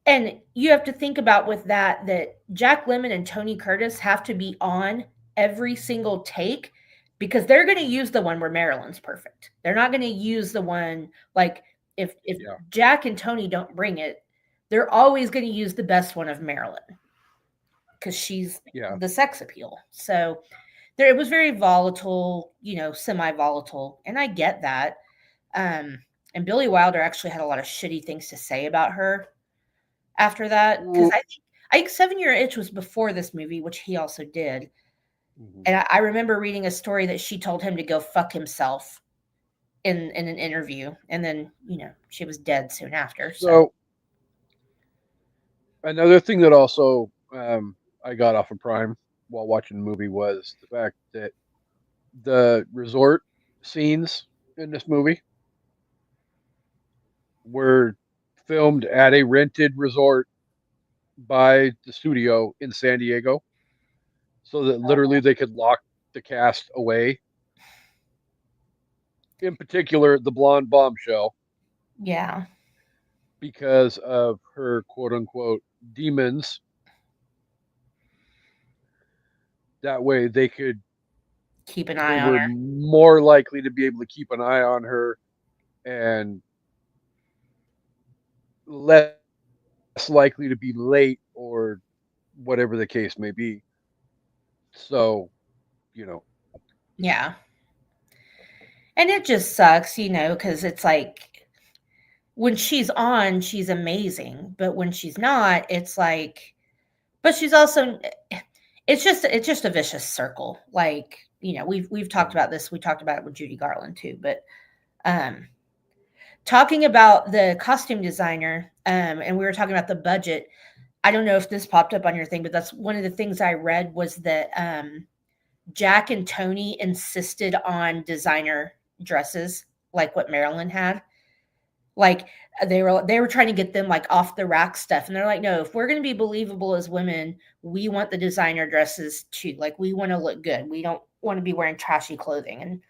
And you have to think about with that Jack Lemmon and Tony Curtis have to be on every single take because they're going to use the one where Marilyn's perfect. They're not going to use the one like if Jack and Tony don't bring it, they're always going to use the best one of Marilyn because she's the sex appeal. So it was very volatile, you know, semi-volatile, and I get that. And Billy Wilder actually had a lot of shitty things to say about her after that because I think 7 Year Itch was before this movie, which he also did. And I remember reading a story that she told him to go fuck himself in an interview, and then she was dead soon after. So another thing that also I got off of Prime while watching the movie was the fact that the resort scenes in this movie were filmed at a rented resort by the studio in San Diego, so that literally they could lock the cast away. In particular, the blonde bombshell, yeah, because of her quote unquote demons. That way they keep an they eye on were her. more likely to be able to keep an eye on her and less likely to be late or whatever the case may be. So, you know, Yeah, and it just sucks, because it's like when she's on, she's amazing, but when she's not, it's like, but she's also, it's just a vicious circle. Like, we've talked about this. We talked about it with Judy Garland too, but um talking about the costume designer, and we were talking about the budget. I don't know if this popped up on your thing, but that's one of the things I read was that Jack and Tony insisted on designer dresses like what Marilyn had. Like they were trying to get them like off the rack stuff, and they're like, no, if we're going to be believable as women, we want the designer dresses too. Like we want to look good. We don't want to be wearing trashy clothing. And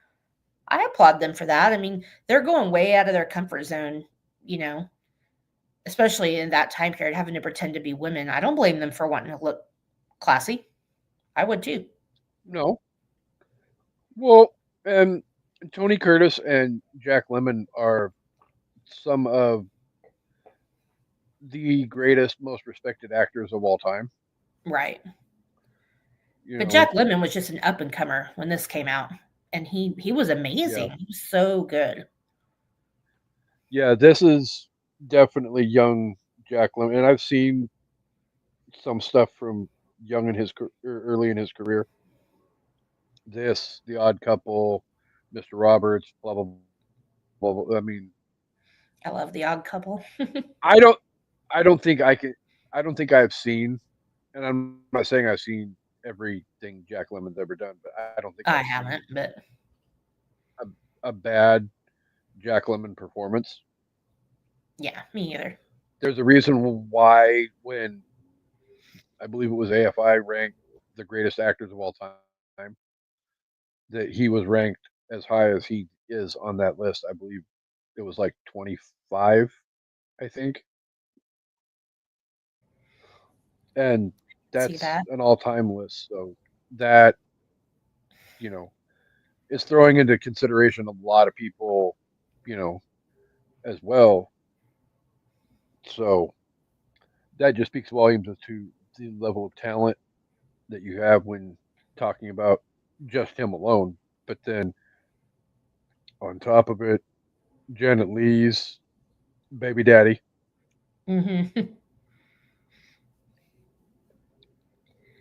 I applaud them for that. I mean, they're going way out of their comfort zone, you know, especially in that time period, having to pretend to be women. I don't blame them for wanting to look classy. I would too. no. Well, and Tony Curtis and Jack Lemmon are some of the greatest, most respected actors of all time. Right. You But know, Jack Lemmon was just an up and comer when this came out. And he was yeah, amazing. He was so good. yeah. This is definitely young Jack Lemmon, and I've seen some stuff from young in his early in his career. This, The Odd Couple, Mr. Roberts, blah blah blah. Blah. I mean, I love The Odd Couple. I don't, I don't think I can, I don't think I've seen, and I'm not saying I've seen everything Jack Lemmon's ever done, but I don't think I I've seen haven't, but a bad Jack Lemmon performance. yeah, me either. There's a reason why when I believe it was AFI ranked the greatest actors of all time, that he was ranked as high as he is on that list. I believe it was like 25, I think. And See that's that? an all-time list. So that, you know, is throwing into consideration a lot of people, you know, as well. So that just speaks volumes as to the level of talent that you have when talking about just him alone. But then on top of it, Janet Leigh's baby daddy. Hmm.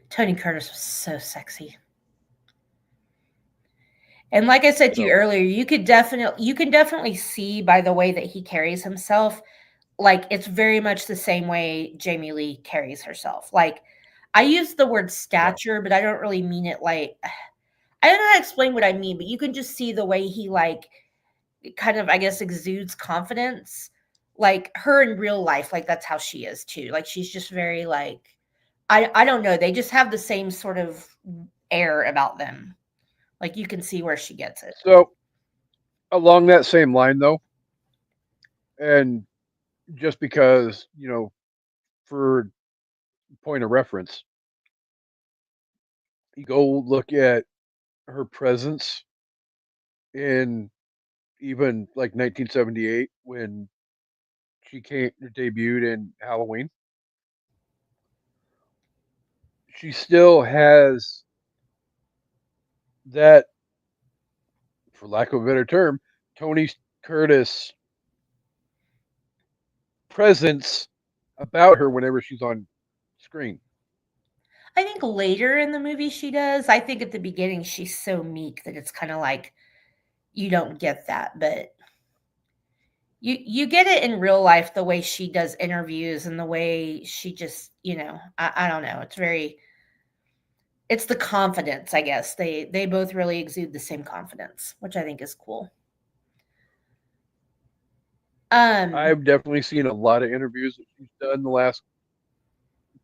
Tony Curtis was so sexy. And like I said to you So earlier, you can definitely see by the way that he carries himself, like it's very much the same way Jamie Lee carries herself. Like I use the word yeah, stature, but I don't really mean it like I don't know how to explain what I mean, but you can just see the way he like kind of I guess exudes confidence. Like her in real life, like that's how she is too. Like she's just very like I don't know, they just have the same sort of air about them. Like you can see where she gets it. so along that same line though, and just because, you know, for point of reference, you go look at her presence in even like 1978 when she came debuted in Halloween. She still has that, for lack of a better term, Tony Curtis presence about her whenever she's on screen. I think later in the movie she does. I think at the beginning she's so meek that it's kind of like, you don't get that, but you get it in real life, the way she does interviews and the way she just, I don't know. It's the confidence, I guess. They both really exude the same confidence, which I think is cool. I've definitely seen a lot of interviews that she's done the last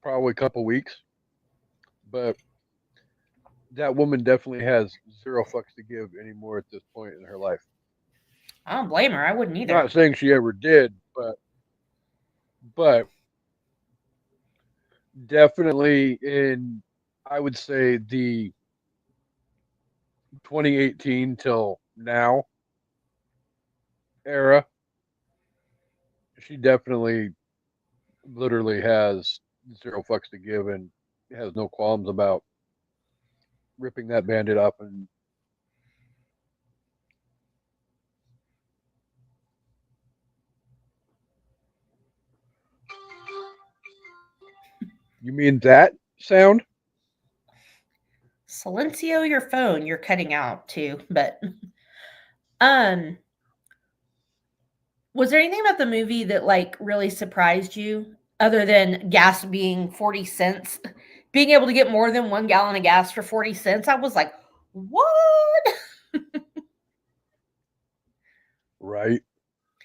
probably couple weeks, but that woman definitely has zero fucks to give anymore at this point in her life. I don't blame her. I wouldn't either. Not saying she ever did, but definitely in, I would say, the 2018 till now era, she definitely literally has zero fucks to give and has no qualms about ripping that bandit up. And you mean that sound? Silencio your phone. You're cutting out too, but was there anything about the movie that like really surprised you other than gas being 40 cents? Being able to get more than 1 gallon of gas for 40 cents? I was like, "What?" Right.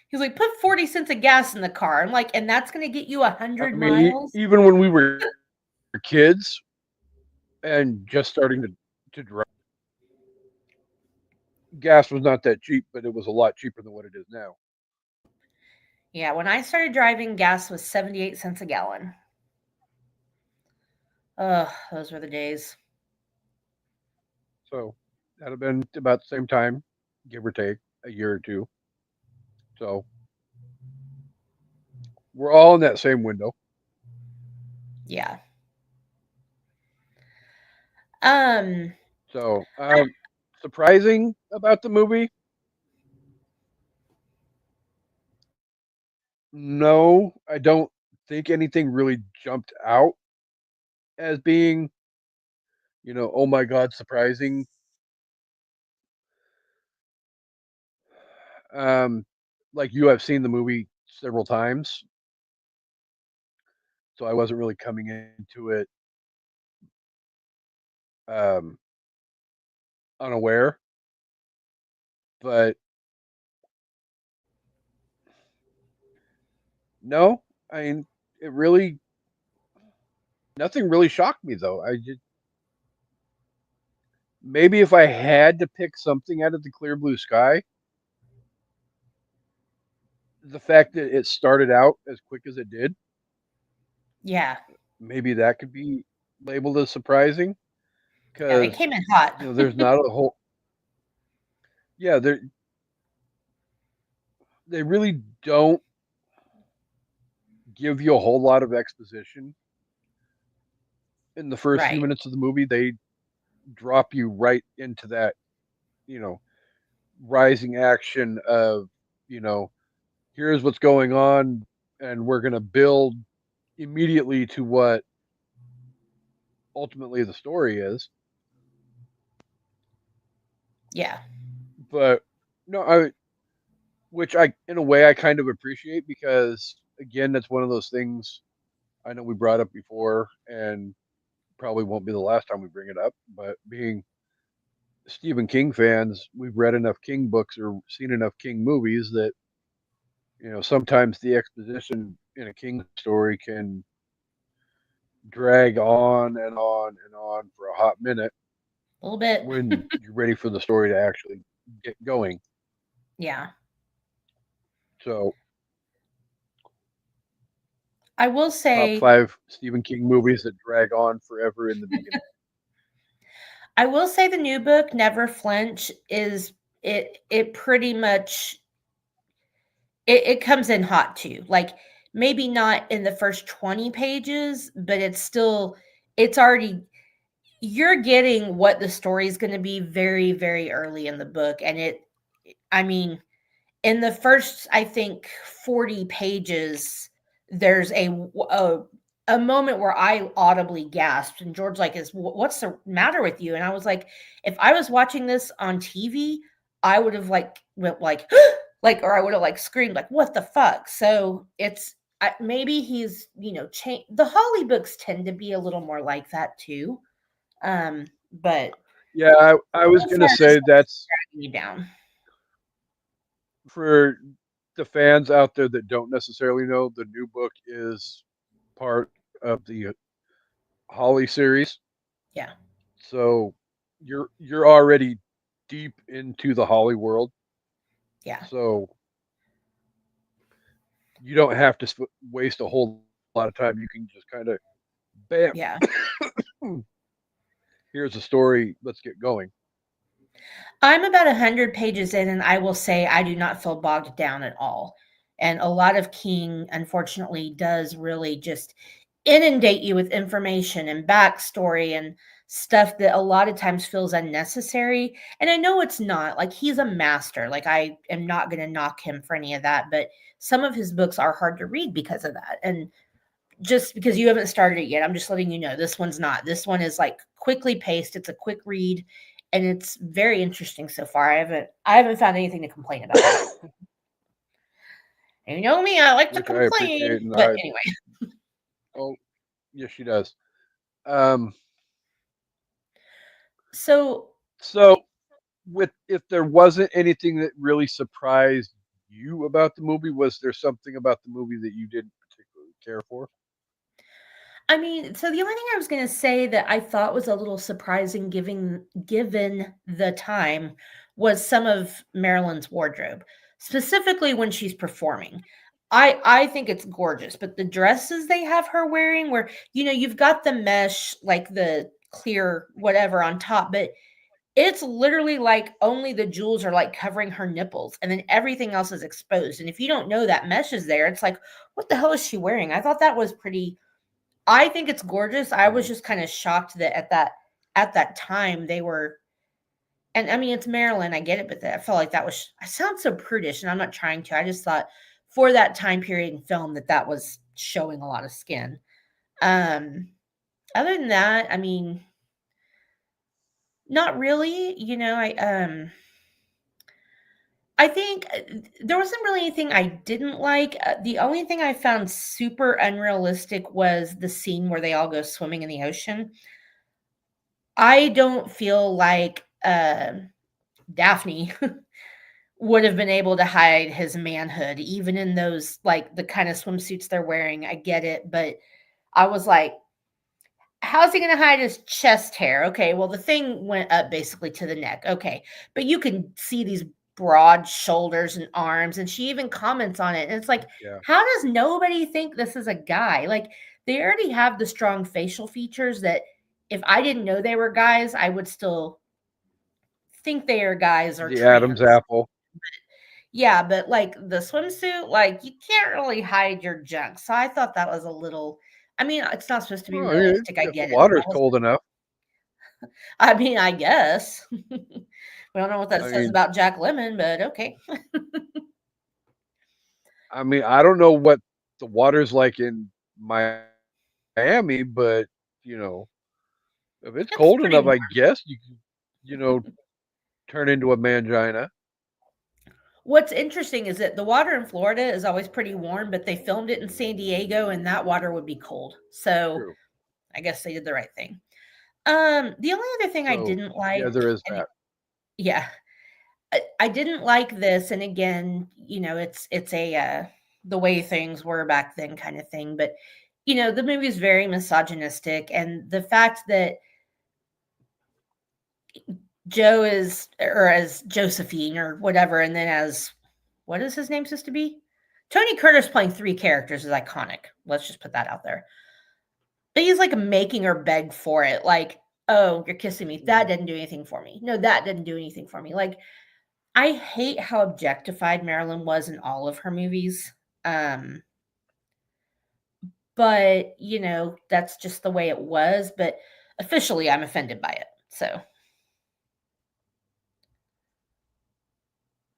He's like, "Put 40 cents of gas in the car." I'm like, "And that's going to get you 100 I mean, miles?" even when we were kids and just starting to drive, gas was not that cheap, but it was a lot cheaper than what it is now. Yeah, when I started driving, gas was 78 cents a gallon. Ugh, those were the days. So that'd have been about the same time, give or take a year or two. So we're all in that same window. Yeah. So surprising about the movie? No, I don't think anything really jumped out as being, oh my God, surprising. Um, like you have seen the movie several times, so I wasn't really coming into it um, unaware. But no, I mean, it really nothing really shocked me though. I just maybe if I had to pick something out of the clear blue sky, the fact that it started out as quick as it did, yeah. maybe that could be labeled as surprising Yeah, it because came in hot. there's not a whole yeah, they really don't give you a whole lot of exposition in the first few Right. minutes of the movie. They drop you right into that, you know, rising action of, you know, here's what's going on, and we're going to build immediately to what ultimately the story is. Yeah. But no, which I, in a way, I kind of appreciate because, again, that's one of those things I know we brought up before, and probably won't be the last time we bring it up. But being Stephen King fans, we've read enough King books or seen enough King movies that sometimes the exposition in a King story can drag on and on and on for a hot minute A little bit. when you're ready for the story to actually get going. Yeah. So, I will top say 5 Stephen King movies that drag on forever in the beginning. the new book, Never Flinch, is it pretty much it comes in hot too. Like maybe not in the first 20 pages, but it's already you're getting what the story is going to be very, very early in the book. And I mean, in the first, I think 40 pages, there's a moment where I audibly gasped, and George like, what's the matter with you? And I was like, if I was watching this on TV, I would have like went like like, or I would have like screamed like, "What the fuck?" So it's maybe he's the Holly books tend to be a little more like that too. But Yeah, I was so gonna far this say that's me down. for the fans out there that don't necessarily know. The new book is part of the Holly series, Yeah, so you're already deep into the Holly world, yeah, so you don't have to waste a whole lot of time. You can just kind of bam, yeah. here's a story. Let's get going. I'm about 100 pages in, and I will say I do not feel bogged down at all. And a lot of King, unfortunately, does really just inundate you with information and backstory and stuff that a lot of times feels unnecessary. And I know it's not. Like, he's a master. Like, I am not going to knock him for any of that. But some of his books are hard to read because of that. And just because you haven't started it yet, I'm just letting you know this one's not. This one is like quickly paced. It's a quick read, and it's very interesting so far. I haven't found anything to complain about. And you know me, I like to Which I appreciate, complain. and But I anyway, oh yes, she does. Um, so so with if there wasn't anything that really surprised you about the movie, was there something about the movie that you didn't particularly care for? I mean, so the only thing I was going to say that I thought was a little surprising given the time was some of Marilyn's wardrobe, specifically when she's performing. I think it's gorgeous, but the dresses they have her wearing where you've got the mesh like the clear whatever on top, but it's literally like only the jewels are like covering her nipples and then everything else is exposed. And if you don't know that mesh is there, it's like what the hell is she wearing? I thought that was pretty. I think it's gorgeous. I was Mhm. just kind of shocked that at that time they were, and I mean it's Maryland, I get it, but I felt like that was. I sound so prudish, and I'm not trying to. I just thought for that time period in film that was showing a lot of skin. Um, Other than that, I mean, not really. I think there wasn't really anything I didn't like. The only thing I found super unrealistic was the scene where they all go swimming in the ocean. I don't feel like Daphne would have been able to hide his manhood, even in those like the kind of swimsuits they're wearing. I get it, but I was like, how's he going to hide his chest hair? Okay, well, the thing went up basically to the neck. Okay, but you can see these broad shoulders and arms. And she even comments on it. And it's like, Yeah, how does nobody think this is a guy? Like, they already have the strong facial features that if I didn't know they were guys, I would still think they are guys or the Adam's trans. apple. Yeah, but like the swimsuit, like you can't really hide your junk. So I thought that was a little. I mean, it's not supposed to be Well, I mean, realistic. I if the get it. water's cold enough, I mean, I guess. We don't know what that I says mean, about Jack Lemon, but okay. I don't know what the water's like in Miami, but you know, if it's It's cold pretty enough, warm. I guess you can, you know, turn into a mangina. What's interesting is that the water in Florida is always pretty warm, but they filmed it in San Diego and that water would be cold. So True. I guess they did the right thing. The only other thing I So didn't yeah, like, there is and that. yeah, I didn't like this, and again, it's a the way things were back then kind of thing. But the movie is very misogynistic, and the fact that Joe is or as Josephine or whatever, and then as what is his name supposed to be? Tony Curtis playing three characters is iconic. Let's just put that out there. But he's like making her beg for it, like, oh, you're kissing me. That Mhm. didn't do anything for me. No, that didn't do anything for me. Like, I hate how objectified Marilyn was in all of her movies. Um, but that's just the way it was. But officially, I'm offended by it. So,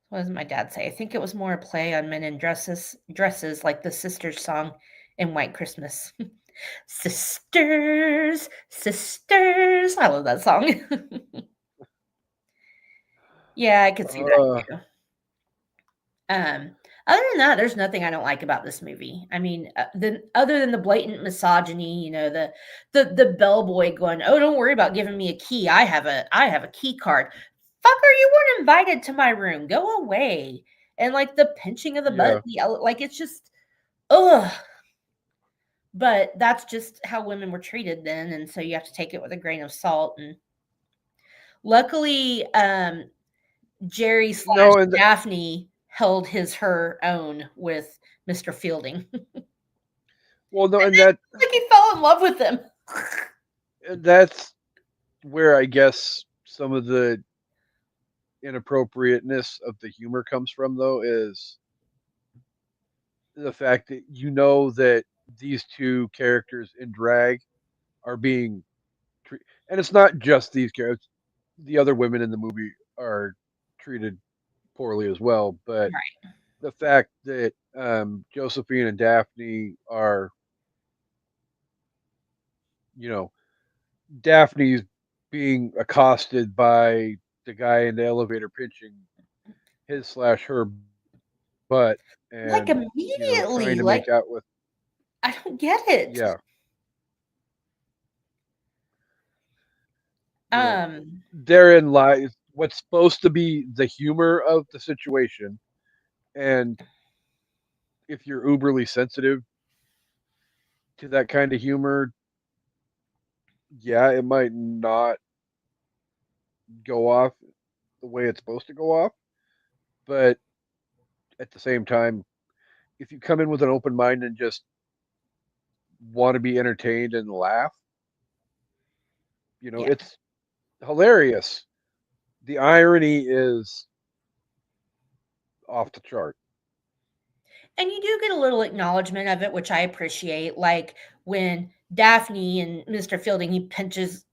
what does my dad say? I think it was more a play on men in dresses like the Sisters song in White Christmas. Sisters, sisters. I love that song. Yeah, I could see that too. Other than that, there's nothing I don't like about this movie. I mean, other than the blatant misogyny, the bellboy going, "Oh, don't worry about giving me a key. I have a key card." Fucker, you weren't invited to my room. Go away. And like the pinching of the butt, like it's just, ugh. But that's just how women were treated then, and so you have to take it with a grain of salt. And luckily, Jerry / Daphne held her own with Mr. Fielding. Well, no, and that like he fell in love with him. That's where I guess some of the inappropriateness of the humor comes from, though, is the fact that that these two characters in drag are being and it's not just these characters. The other women in the movie are treated poorly as well, but right. The fact that Josephine and Daphne are, Daphne's being accosted by the guy in the elevator pinching his / her butt and like immediately trying to make out with. I don't get it. Yeah. Therein lies what's supposed to be the humor of the situation, and if you're uberly sensitive to that kind of humor, yeah, it might not go off the way it's supposed to go off, but at the same time, if you come in with an open mind and just want to be entertained and laugh, it's hilarious. The irony is off the chart. And you do get a little acknowledgement of it, which I appreciate. Like when Daphne and Mr. Fielding, he pinches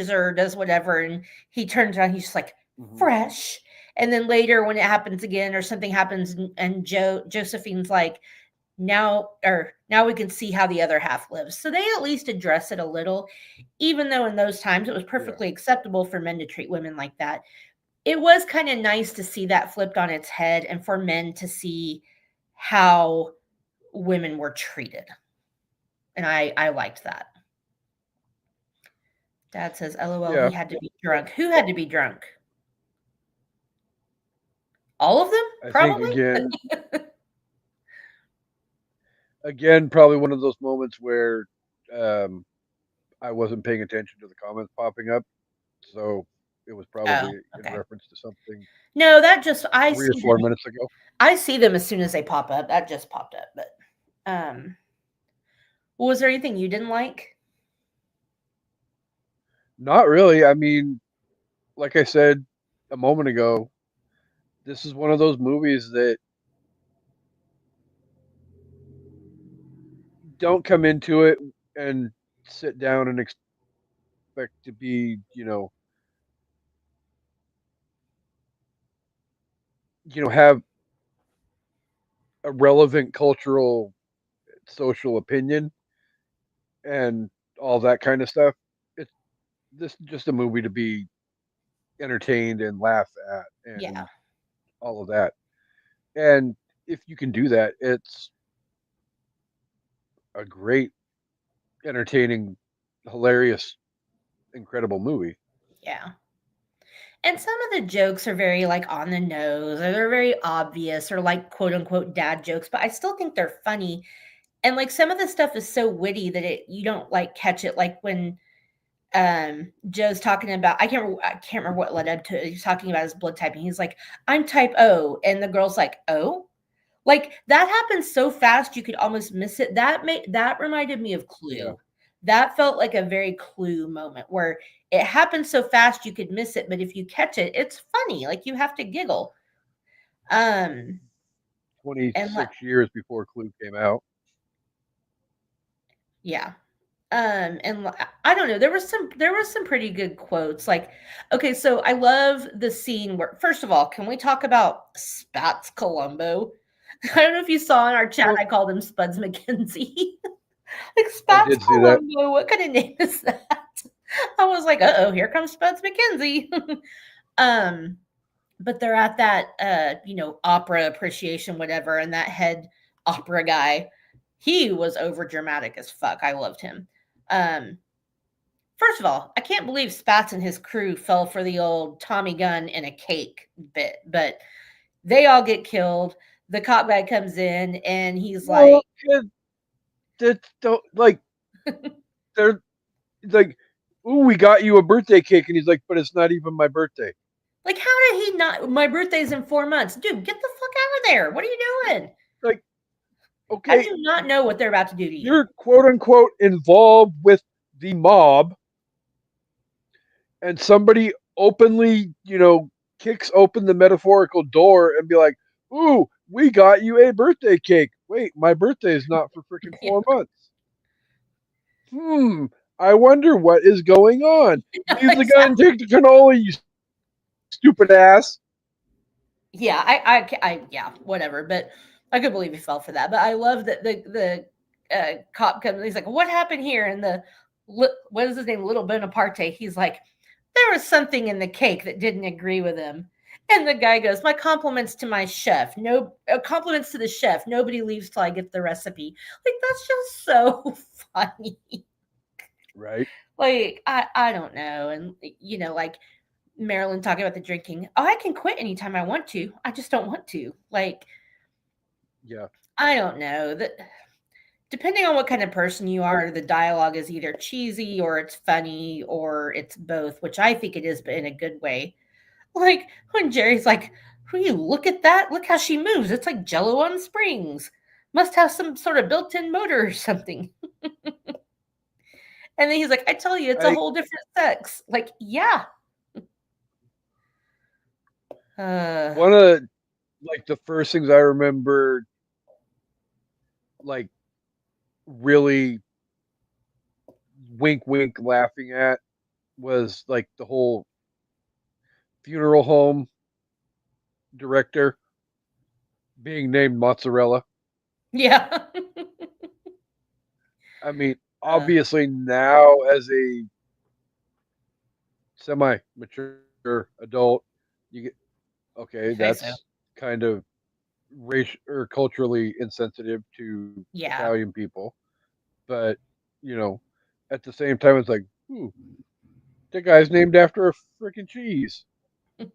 her, does whatever, and he turns around, he's just like, fresh. And then later when it happens again or something happens and Josephine's like, now we can see how the other half lives. So they at least address it a little, even though in those times it was perfectly acceptable for men to treat women like that. It was kind of nice to see that flipped on its head and for men to see how women were treated. And I liked that. Dad says, LOL, he had to be drunk. Who had to be drunk? All of them? Probably. Again, probably one of those moments where I wasn't paying attention to the comments popping up. So it was probably in reference to something. No, that just 3 or 4 minutes ago. I see them as soon as they pop up. That just popped up. But was there anything you didn't like? Not really. I mean, like I said a moment ago, this is one of those movies that don't come into it and sit down and expect to be, have a relevant cultural, social opinion and all that kind of stuff. This is just a movie to be entertained and laugh at and all of that. And if you can do that, it's a great, entertaining, hilarious, incredible movie. Yeah. And some of the jokes are very like on the nose or they're very obvious or like quote unquote dad jokes, but I still think they're funny. And like some of the stuff is so witty that you don't like catch it. Like when Joe's talking about, I can't remember what led up to it. He's talking about his blood type and he's like, I'm type O. And the girl's like, oh, like that happens so fast you could almost miss it. That reminded me of Clue. Yeah. That felt like a very Clue moment where it happened so fast you could miss it, but if you catch it, it's funny. Like you have to giggle. 26 years before Clue came out. Yeah. And I don't know, there was some pretty good quotes. Like, okay, so I love the scene where, first of all, can we talk about Spats Columbo? I don't know if you saw in our chat, I called him Spuds McKenzie. Like Spats Columbo, what kind of name is that? I was like, uh-oh, here comes Spuds McKenzie. but they're at that opera appreciation, whatever, and that head opera guy, he was over dramatic as fuck. I loved him. First of all, I can't believe Spats and his crew fell for the old Tommy gun in a cake bit, but they all get killed. The cop guy comes in and he's like, they're like, ooh, we got you a birthday cake, and he's like, but it's not even my birthday. like, how did he not? My birthday's in 4 months, dude. Get the fuck out of there! What are you doing? Like, I okay, do not know what they're about to do to you. you're quote unquote involved with the mob, and somebody openly, kicks open the metaphorical door and be like, ooh, we got you a birthday cake. Wait, my birthday is not for freaking 4 months. I wonder what is going on. Use the gun, take the cannoli, you stupid ass. Yeah, I yeah, whatever. But I could believe he fell for that. But I love that the cop comes. He's like, "What happened here?" And what is his name? Little Bonaparte. He's like, "There was something in the cake that didn't agree with him." And the guy goes, "My compliments to my chef. No compliments to the chef. Nobody leaves till I get the recipe." Like, that's just so funny. Right. Like, I don't know. And like Marilyn talking about the drinking. Oh, I can quit anytime I want to. I just don't want to. Like, yeah, I don't know. That depending on what kind of person you are, the dialogue is either cheesy or it's funny or it's both, which I think it is, but in a good way. Like when Jerry's like, "You look at that. Look how she moves. It's like Jello on springs. Must have some sort of built-in motor or something." And then he's like, "I tell you, it's a whole different sex." Like, yeah. One of the first things I remember, like, really wink wink laughing at was like the whole funeral home director being named Mozzarella. Yeah. I mean, obviously now as a semi-mature adult, you get that's kind of racial or culturally insensitive to Italian people, but at the same time, it's like, the guy's named after a freaking cheese. And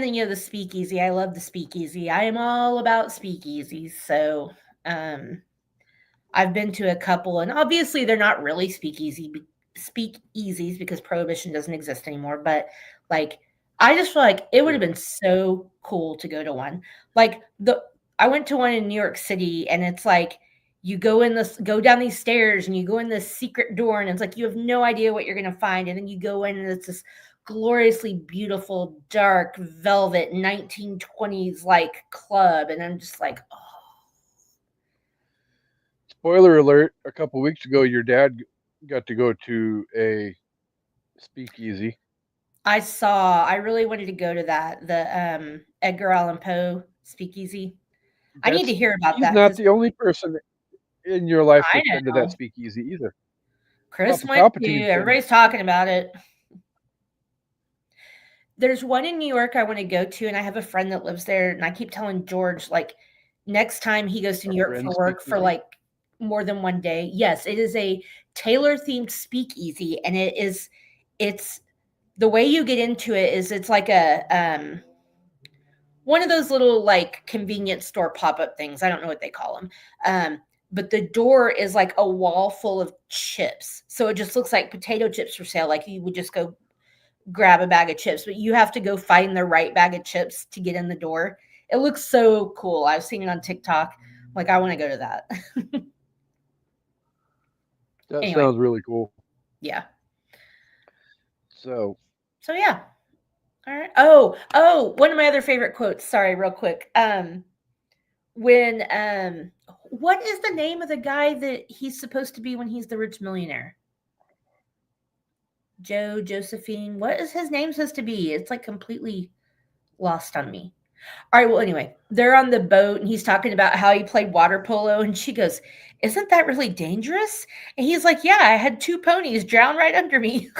then the speakeasy. I love the speakeasy. I am all about speakeasies. So I've been to a couple, and obviously they're not really speakeasies because prohibition doesn't exist anymore. But like, I just feel like it would have been so cool to go to one. Like I went to one in New York City, and it's like you go down these stairs, and you go in this secret door, and it's like you have no idea what you're gonna find, and then you go in, and it's this gloriously beautiful, dark velvet 1920s like club, and I'm just like, oh. Spoiler alert, a couple weeks ago your dad got to go to a speakeasy. I really wanted to go to that, the Edgar Allan Poe speakeasy. I need to hear about that. He's not the only person in your life that's been to that speakeasy either. Chris went to, everybody's talking about it. There's one in New York I want to go to, and I have a friend that lives there, and I keep telling George, like, next time he goes to New York for work for like more than one day. Yes, it is a Taylor-themed speakeasy, and it's the way you get into it is it's like a one of those little like convenience store pop-up things. I don't know what they call them. But the door is like a wall full of chips. So it just looks like potato chips for sale. Like you would just go grab a bag of chips, but you have to go find the right bag of chips to get in the door. It looks so cool. I've seen it on TikTok. Like, I want to go to that. That sounds really cool. Yeah. So yeah. All right. Oh, one of my other favorite quotes. Sorry, real quick. When what is the name of the guy that he's supposed to be when he's the rich millionaire? Josephine. What is his name supposed to be? It's like completely lost on me. All right. Well, anyway, they're on the boat and he's talking about how he played water polo. And she goes, "Isn't that really dangerous?" And he's like, "Yeah, I had 2 ponies drown right under me."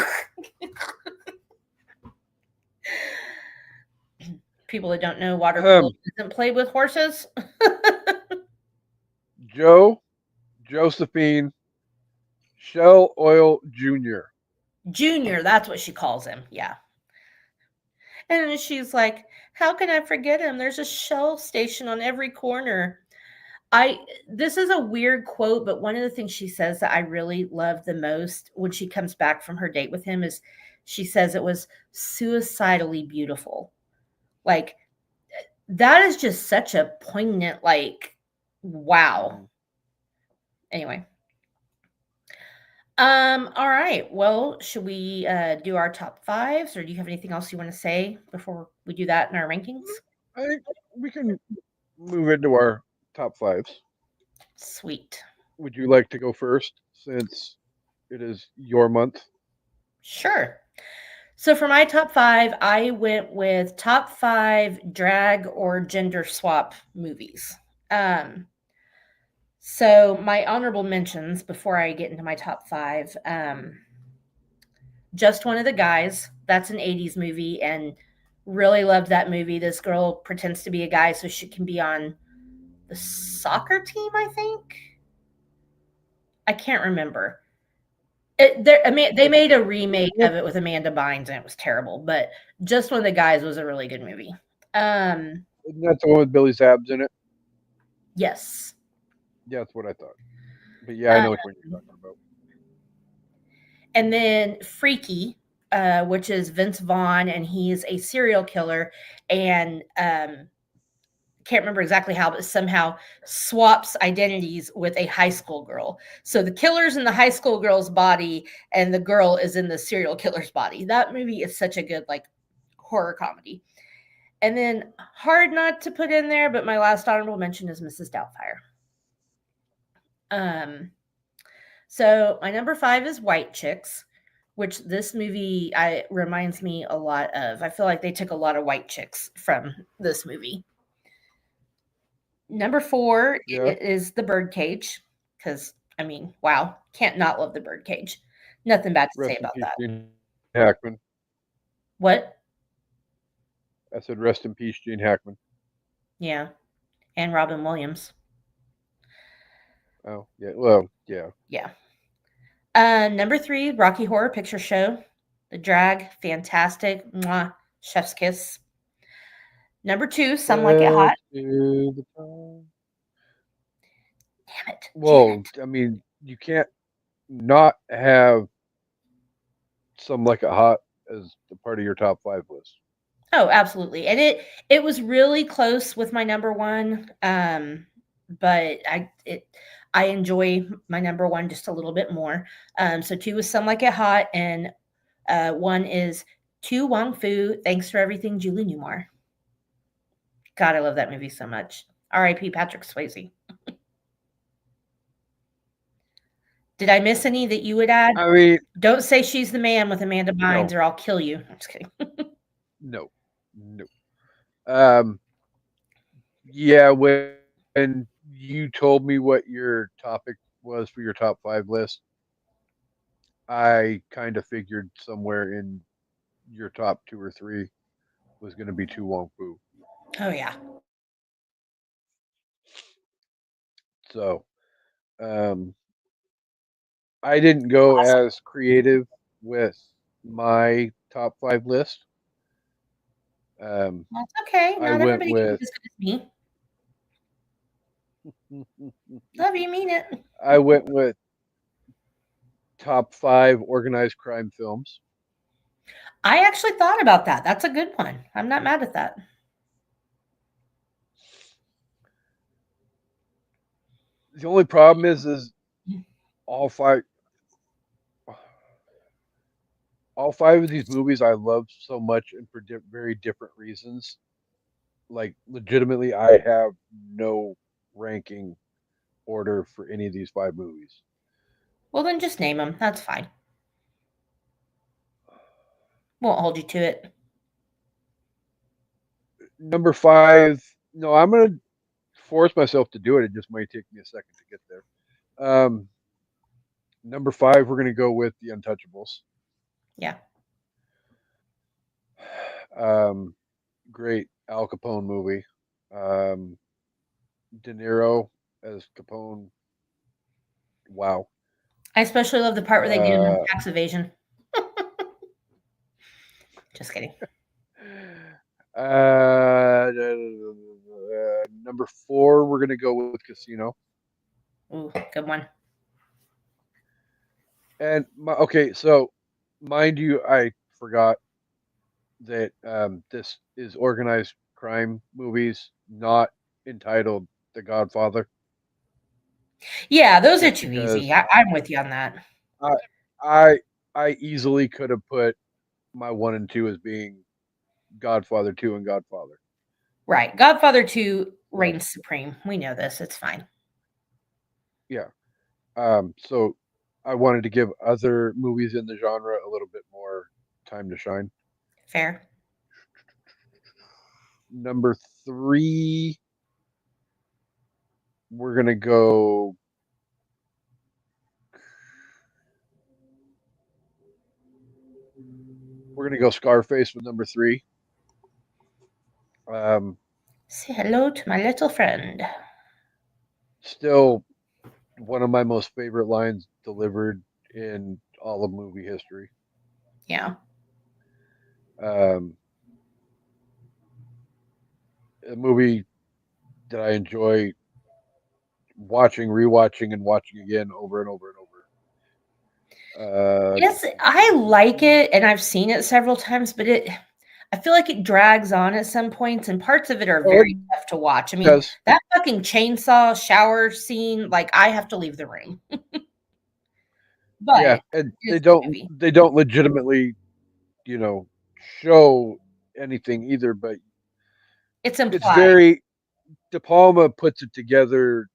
People that don't know, water polo Um, isn't played with horses. Joe, Josephine, Shell Oil Jr. Junior, that's what she calls him. Yeah. And then she's like, "How can I forget him? There's a Shell station on every corner." I This is a weird quote, but one of the things she says that I really love the most when she comes back from her date with him is she says it was suicidally beautiful. Like that is just such a poignant, like, wow. Anyway. All right. Well, should we do our top fives, or do you have anything else you want to say before we do that in our rankings? I think we can move into our top fives. Sweet. Would you like to go first since it is your month? Sure. So for my top five, I went with top five drag or gender swap movies. Um, so my honorable mentions before I get into my top five, Just One of the Guys. That's an 80s movie and really loved that movie. This girl pretends to be a guy so she can be on the soccer team, I think. I can't remember. They made a remake of it with Amanda Bynes, and it was terrible. But Just One of the Guys was a really good movie. Isn't that the one with Billy Zabs in it? Yes. Yeah, that's what I thought. But yeah, I know which one you're talking about. And then Freaky, which is Vince Vaughn, and he's a serial killer, and can't remember exactly how, but somehow swaps identities with a high school girl. So the killer's in the high school girl's body, and the girl is in the serial killer's body. That movie is such a good, like, horror comedy. And then hard not to put in there, but my last honorable mention is Mrs. Doubtfire. So my number five is White Chicks, which this movie reminds me a lot of. I feel like they took a lot of white chicks from this movie. Number four is The Birdcage, because I mean, wow, can't not love The Birdcage. Nothing bad to say about that. Gene Hackman. What? I said rest in peace, Gene Hackman. Yeah, and Robin Williams. Oh yeah, well yeah. Yeah. Number three, Rocky Horror Picture Show. The drag, fantastic. Mwah, chef's kiss. Number two, Some Like It Hot. Damn it. Well, Janet. I mean, you can't not have Some Like It Hot as a part of your top five list. Oh, absolutely. And it was really close with my number one. But I enjoy my number one just a little bit more. So two is Some Like It Hot, and one is To Wong Fu. Thanks for Everything, Julie Newmar. God, I love that movie so much. R.I.P. Patrick Swayze. Did I miss any that you would add? I mean, don't say She's the Man with Amanda Bynes, or I'll kill you. I'm just kidding. No. Yeah, when you told me what your topic was for your top five list, I kind of figured somewhere in your top two or three was going to be To Wong Fu. Oh yeah. So, I didn't go as creative with my top five list. That's okay. Not everybody can be as good as me. Love you, mean it. I went with top five organized crime films. I actually thought about that. That's a good one. I'm not mad at that. The only problem is all five of these movies I love so much and for very different reasons. Like legitimately, I have no ranking order for any of these five movies. Well, then just name them. That's fine. Won't hold you to it. Number five. No, I'm gonna force myself to do it. It just might take me a second to get there. Number five, we're gonna go with The Untouchables. Yeah. Great Al Capone movie. Um, De Niro as Capone. Wow. I especially love the part where they get him in Uh, tax evasion. Just kidding. Number 4, we're gonna go with Casino. Ooh, good one. And okay, so mind you, I forgot that this is organized crime movies, not entitled The Godfather, Yeah, those are just too because easy. I'm with you on that. I I I easily could have put my 1 and 2 as being Godfather 2 and Godfather. Right. Godfather 2 So reigns supreme. We know this. It's fine. yeah. So I wanted to give other movies in the genre a little bit more time to shine. Fair. Number 3, we're gonna go. We're gonna go Scarface with number 3. Um, Say hello to my little friend. Still one of my most favorite lines delivered in all of movie history. Yeah. Um, a movie that I enjoy watching, rewatching, and watching again over and over and over. Yes, I like it and I've seen it several times, but I feel like it drags on at some points and parts of it are Oh, it very tough to watch. I mean, does. that fucking chainsaw shower scene, like I have to leave the room. Yeah, But and it's a good movie. they don't legitimately, you know, show anything either, but It's it's implied. very De Palma puts it together.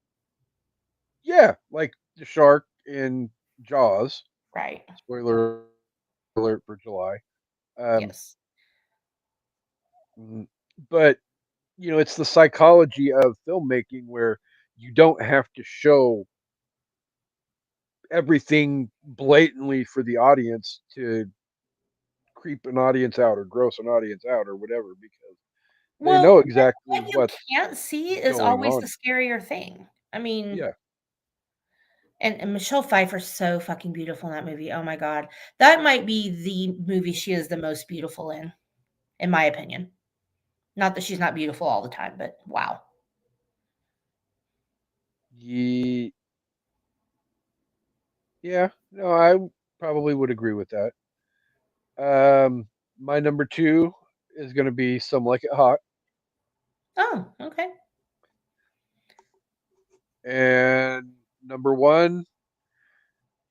Yeah, like the shark in Jaws. Right. Spoiler alert for July. Um, Yes. mm, but it's the psychology of filmmaking where you don't have to show everything blatantly for the audience to creep an audience out or gross an audience out or whatever because they Well, know exactly what you what's can't see is going always on. the scarier thing. I mean, Yeah. and Michelle Pfeiffer's so fucking beautiful in that movie. Oh my god. That might be the movie she is the most beautiful in my opinion. Not that she's not beautiful all the time, but wow. Ye Yeah. No, I probably would agree with that. My number 2 is going to be Some Like It Hot. Oh, okay. And number 1,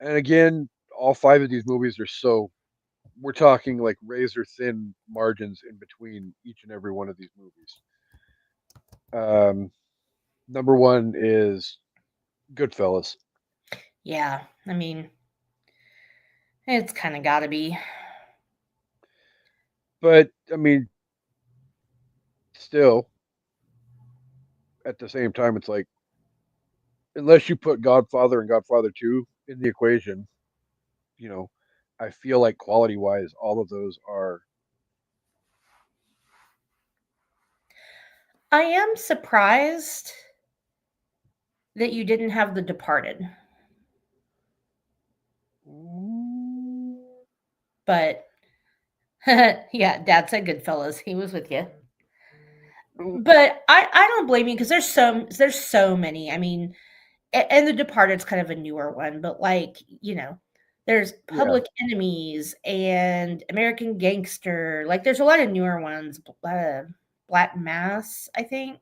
and again, all 5 of these movies are so we're talking like razor thin margins in between each and every one of these movies. Um, Number 1 is Goodfellas, Yeah. I mean, it's kind of got to be. but I mean, still at the same time, it's like unless you put Godfather and Godfather 2 in the equation, you know, I feel like quality wise, all of those are. I am surprised that you didn't have The Departed, but yeah, Dad said Goodfellas. He was with you. But I don't blame you because there's so many. I mean, and The Departed's kind of a newer one, but like, there's Yeah, Public Enemies and American Gangster. Like there's a lot of newer ones. Black Mass, I think.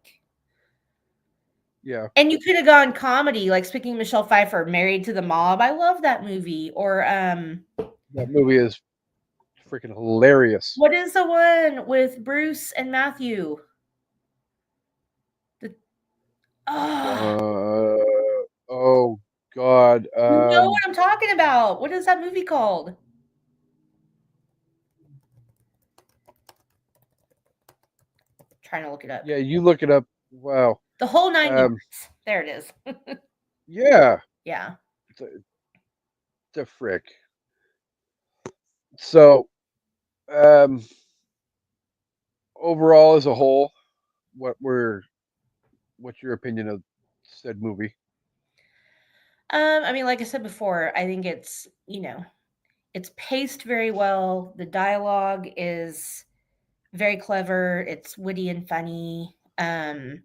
yeah, And you could have gone comedy, like speaking of Michelle Pfeiffer, Married to the Mob. I love that movie. Or that movie is freaking hilarious. what is the one with Bruce and Matthew? The oh, Uh, oh God, you know what I'm talking about. What is that movie called? Trying to look it up. yeah, you look it up. Wow. The Whole Nine Um, Yards. There it is. yeah, Yeah. the, the frick. So, um, overall, as a whole, what's your opinion of said movie? I mean, like I said before, I think it's, it's paced very well. The dialogue is very clever. It's witty and funny. Some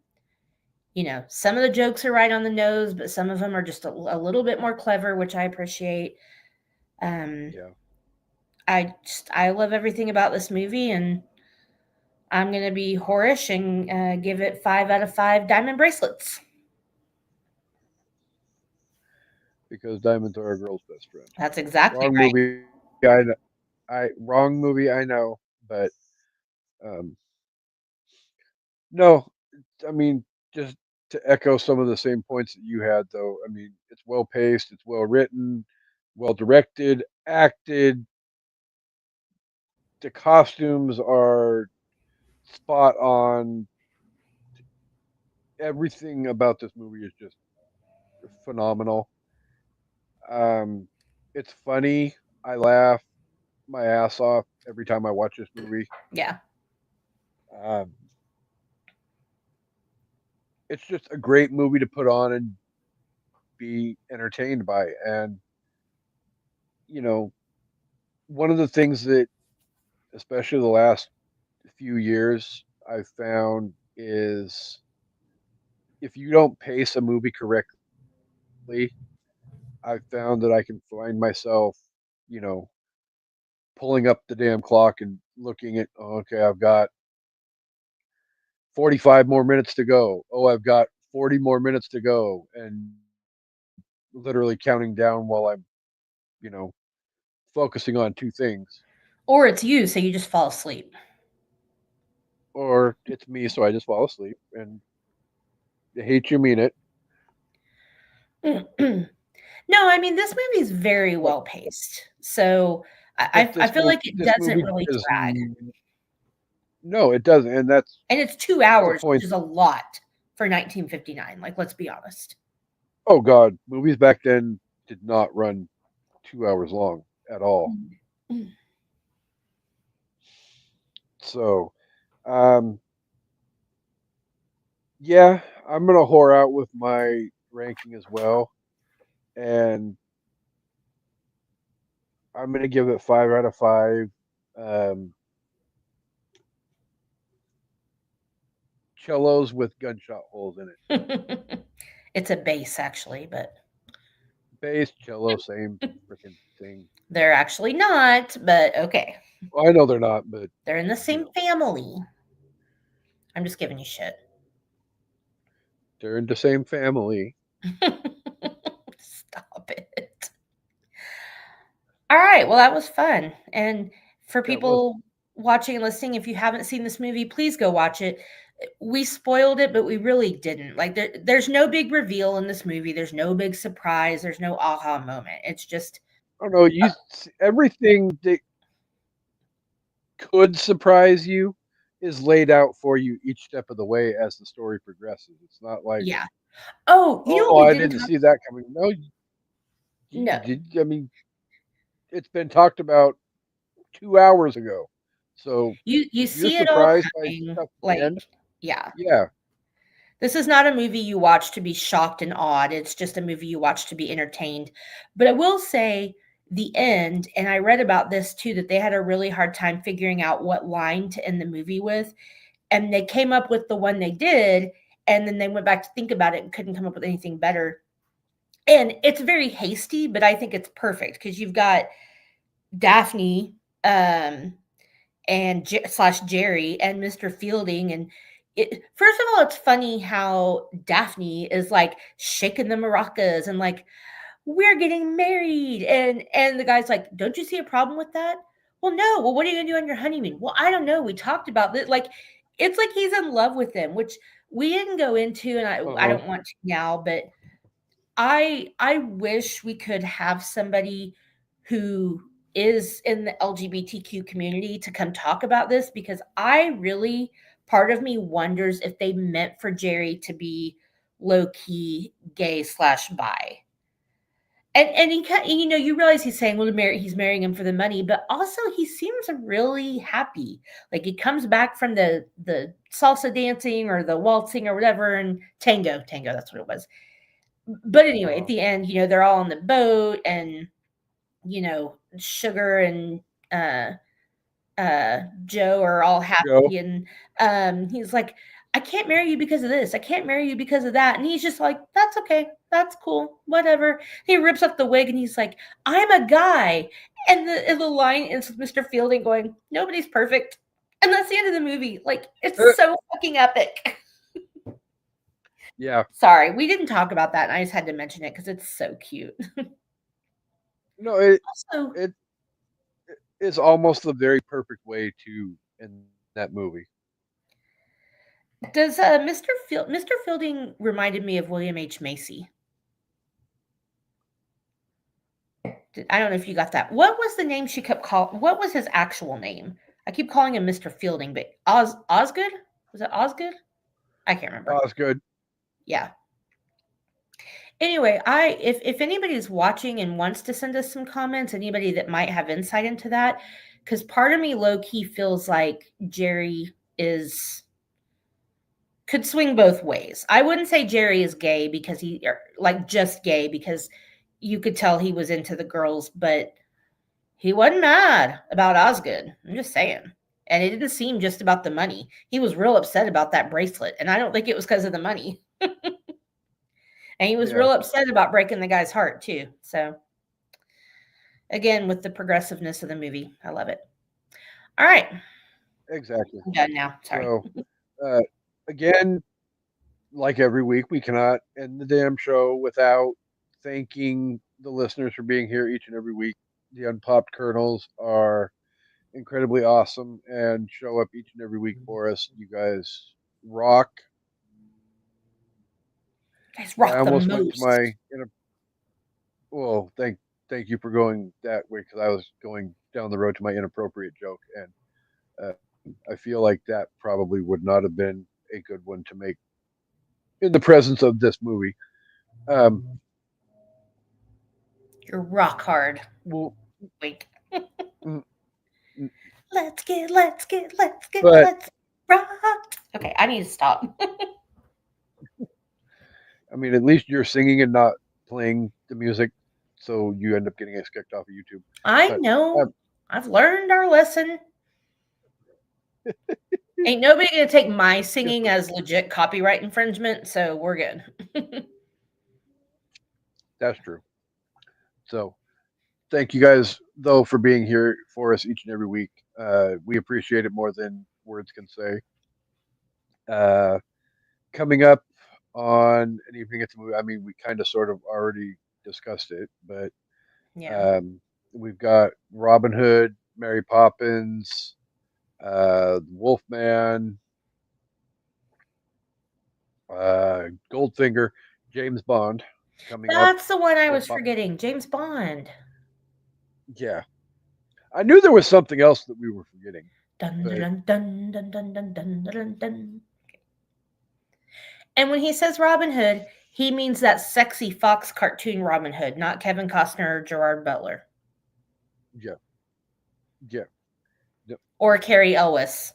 of the jokes are right on the nose, but some of them are just a little bit more clever, which I appreciate. Um, Yeah, I love everything about this movie, and I'm gonna be whorish and give it 5 out of 5 diamond bracelets. because diamonds are a girl's best friend. That's exactly Wrong right. movie. Wrong movie. I know, but um, no. I mean, just to echo some of the same points that you had, though. I mean, it's well paced. It's well written, well directed, acted. The costumes are spot on. Everything about this movie is just phenomenal. Um, it's funny. I laugh my ass off every time I watch this movie. Yeah. Um, it's just a great movie to put on and be entertained by. And you know, one of the things that, especially the last few years, I've found is if you don't pace a movie correctly, I've found that I can find myself, you know, pulling up the damn clock and looking at, oh, okay, I've got 45 more minutes to go. Oh, I've got 40 more minutes to go. And literally counting down while I'm, you know, focusing on two things. Or it's you, so you just fall asleep. Or it's me, so I just fall asleep. And I hate you mean it. No, I mean this movie is very But well paced, so but I feel like it this doesn't movie really does drag, no, it doesn't, and and it's two that's a hours, which point. is a lot for 1959. Like, let's be honest. Oh God, movies back then did not run 2 hours long at all. Mm. So, um, yeah, I'm gonna whore out with my ranking as well, and I'm gonna give it 5 out of 5. Um, cellos with gunshot holes in it. It's a bass, actually, but Bass, cello, same freaking thing. they're actually not. But okay, Well, I know they're not, but they're in the you same know, family. I'm just giving you shit. they're in the same family. Stop it. All right. Well, that was fun. And for That was. people watching and listening, if you haven't seen this movie, please go watch it. We spoiled it, but we really didn't. Like there's no big reveal in this movie. There's no big surprise. There's no aha moment. It's just I don't know. Everything that could surprise you is laid out for you each step of the way as the story progresses. It's not like, yeah. Oh, you know what oh, we I didn't didn't talk. see that coming. No, you No. did. I mean, it's been talked about 2 hours ago. So You if you're see it all surprised by coming. stuff at the Like, end, yeah. yeah, This is not a movie you watch to be shocked and awed. It's just a movie you watch to be entertained. But I will say the end, and I read about this too, that they had a really hard time figuring out what line to end the movie with. And they came up with the one they did, and then they went back to think about it and couldn't come up with anything better. And it's very hasty, but I think it's perfect because you've got Daphne and slash Jerry and Mr. Fielding. And first of all, it's funny how Daphne is like shaking the maracas and like, we're getting married. And the guy's like, don't you see a problem with that? Well, no. Well, what are you gonna do on your honeymoon? Well, I don't know. We talked about this. Like, it's like he's in love with them, which we didn't go into, and I uh-huh. don't want to now, but I wish we could have somebody who is in the LGBTQ community to come talk about this, because I really, part of me wonders if they meant for Jerry to be low key gay slash bi. And he kind, you realize he's saying, well, he's marrying him for the money, but also he seems really happy. Like he comes back from the salsa dancing or the waltzing or whatever, and tango, that's what it was. But anyway, at the end, they're all on the boat, and Sugar and uh Joe are all Joe. happy, and he's like, I can't marry you because of this. I can't marry you because of that. And he's just like, that's okay. That's cool. Whatever. He rips up the wig and he's like, I'm a guy. And the line is Mr. Fielding going, nobody's perfect. And that's the end of the movie. Like, it's so fucking epic. Yeah. Sorry, we didn't talk about that. And I just had to mention it because it's so cute. No, it Also, is almost the very perfect way to end that movie. does Mr. Fielding reminded me of William H. Macy. I don't know if you got that. What was the name she kept calling? What was his actual name? I keep calling him Mr. Fielding, but Osgood? Was it Osgood? I can't remember. Osgood. Yeah. Anyway, if anybody's watching and wants to send us some comments, anybody that might have insight into that, because part of me low key feels like Jerry could swing both ways. I wouldn't say Jerry is gay because just gay because you could tell he was into the girls, but he wasn't mad about Osgood. I'm just saying. And it didn't seem just about the money. He was real upset about that bracelet. And I don't think it was because of the money. And he was real upset about breaking the guy's heart, too. So, again, with the progressiveness of the movie, I love it. All right. Exactly. I'm done now. Sorry. So, again, like every week, we cannot end the damn show without thanking the listeners for being here each and every week. The Unpopped Kernels are incredibly awesome and show up each and every week for us. You guys rock. You guys rock I almost the went to most. well, thank you for going that way because I was going down the road to my inappropriate joke, and I feel like that probably would not have been a good one to make in the presence of this movie. You're rock hard. Well, Wink. mm, mm, Let's get, but let's rock. Okay, I need to stop. I mean, at least you're singing and not playing the music, so you end up getting us kicked off of YouTube. I But know. I've learned our lesson. Ain't nobody gonna take my singing as legit copyright infringement, so we're good. that's true. So thank you guys though for being here for us each and every week. We appreciate it more than words can say. Coming up on an evening at the movie, I mean, we kind of sort of already discussed it, but Yeah. we've got Robin Hood, Mary Poppins, Wolfman, Goldfinger, James Bond coming up. That's the one I was forgetting. James Bond. Yeah, I knew there was something else that we were forgetting. Dun But dun dun dun dun dun dun dun dun. And when he says Robin Hood, he means that sexy Fox cartoon Robin Hood, not Kevin Costner or Gerard Butler. yeah, yeah. Or Carrie Elwes.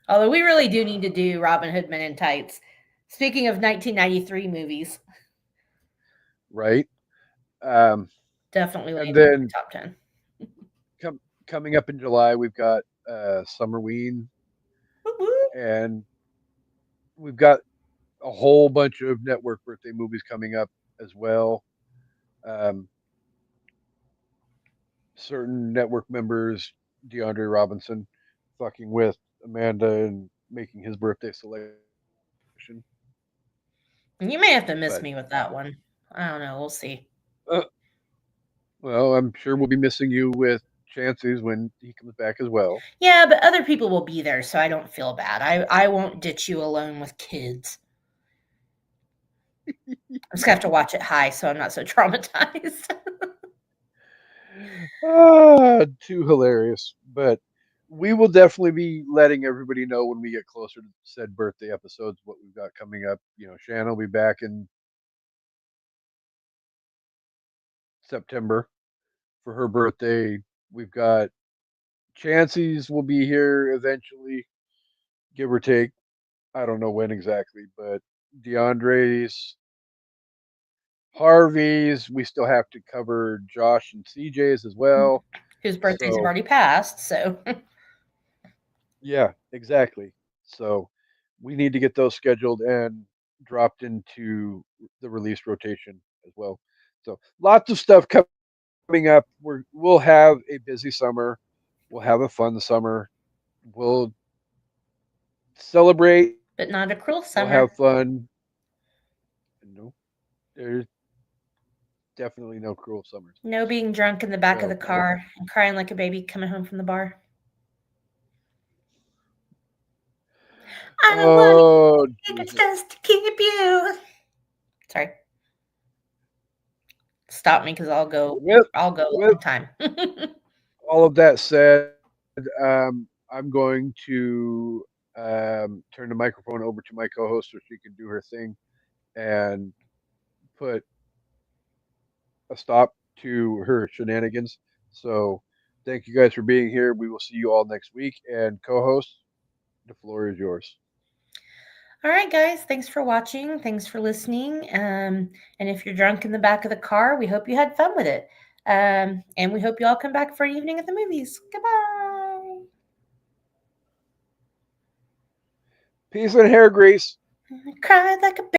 Although we really do need to do Robin Hood Men in Tights. Speaking of 1993 movies. Right. Definitely And then top 10. Coming up in July, we've got Summerween, and we've got a whole bunch of network birthday movies coming up as well. Certain network members, DeAndre Robinson, fucking with Amanda and making his birthday selection. You may have to miss me with that one. I don't know. We'll see. Well, I'm sure we'll be missing you with Chances when he comes back as well. Yeah, but other people will be there, so I don't feel bad. I won't ditch you alone with kids. I'm just gonna have to watch it high, so I'm not so traumatized. Too hilarious. But we will definitely be letting everybody know when we get closer to said birthday episodes what we've got coming up. You know, Shannon will be back in September for her birthday. We've got Chansey's will be here eventually, give or take. I don't know when exactly, but DeAndre's, Harvey's. We still have to cover Josh and CJ's as well. Whose birthdays have So already passed. So yeah, exactly. So we need to get those scheduled and dropped into the release rotation as well. So lots of stuff coming up. We'll have a busy summer. We'll have a fun summer. We'll celebrate. but not a cruel We'll summer. have fun. No, there's definitely no cruel summers. No being drunk in the back of the So car and crying like a baby coming home from the bar. I don't want oh, to think it's Jesus. just to keep you. Sorry. Stop me because I'll go With a with long time. all of that said, I'm going to turn the microphone over to my co-host so she can do her thing and put a stop to her shenanigans. So thank you guys for being here. We will see you all next week. And co-host, the floor is yours. All right, guys. Thanks for watching. Thanks for listening. And if you're drunk in the back of the car, we hope you had fun with it. And we hope you all come back for an evening at the movies. Goodbye. Peace and hair grease. I cried like a